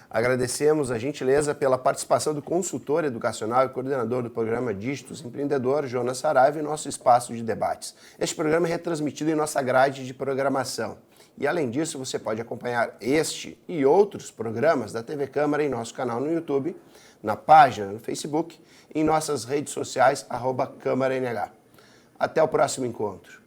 Agradecemos a gentileza pela participação do consultor educacional e coordenador do programa Dígitos Empreendedor, Jonas Saraiva, em nosso espaço de debates. Este programa é retransmitido em nossa grade de programação. E, além disso, você pode acompanhar este e outros programas da TV Câmara em nosso canal no YouTube, na página no Facebook e em nossas redes sociais, @CâmaraNH. Até o próximo encontro.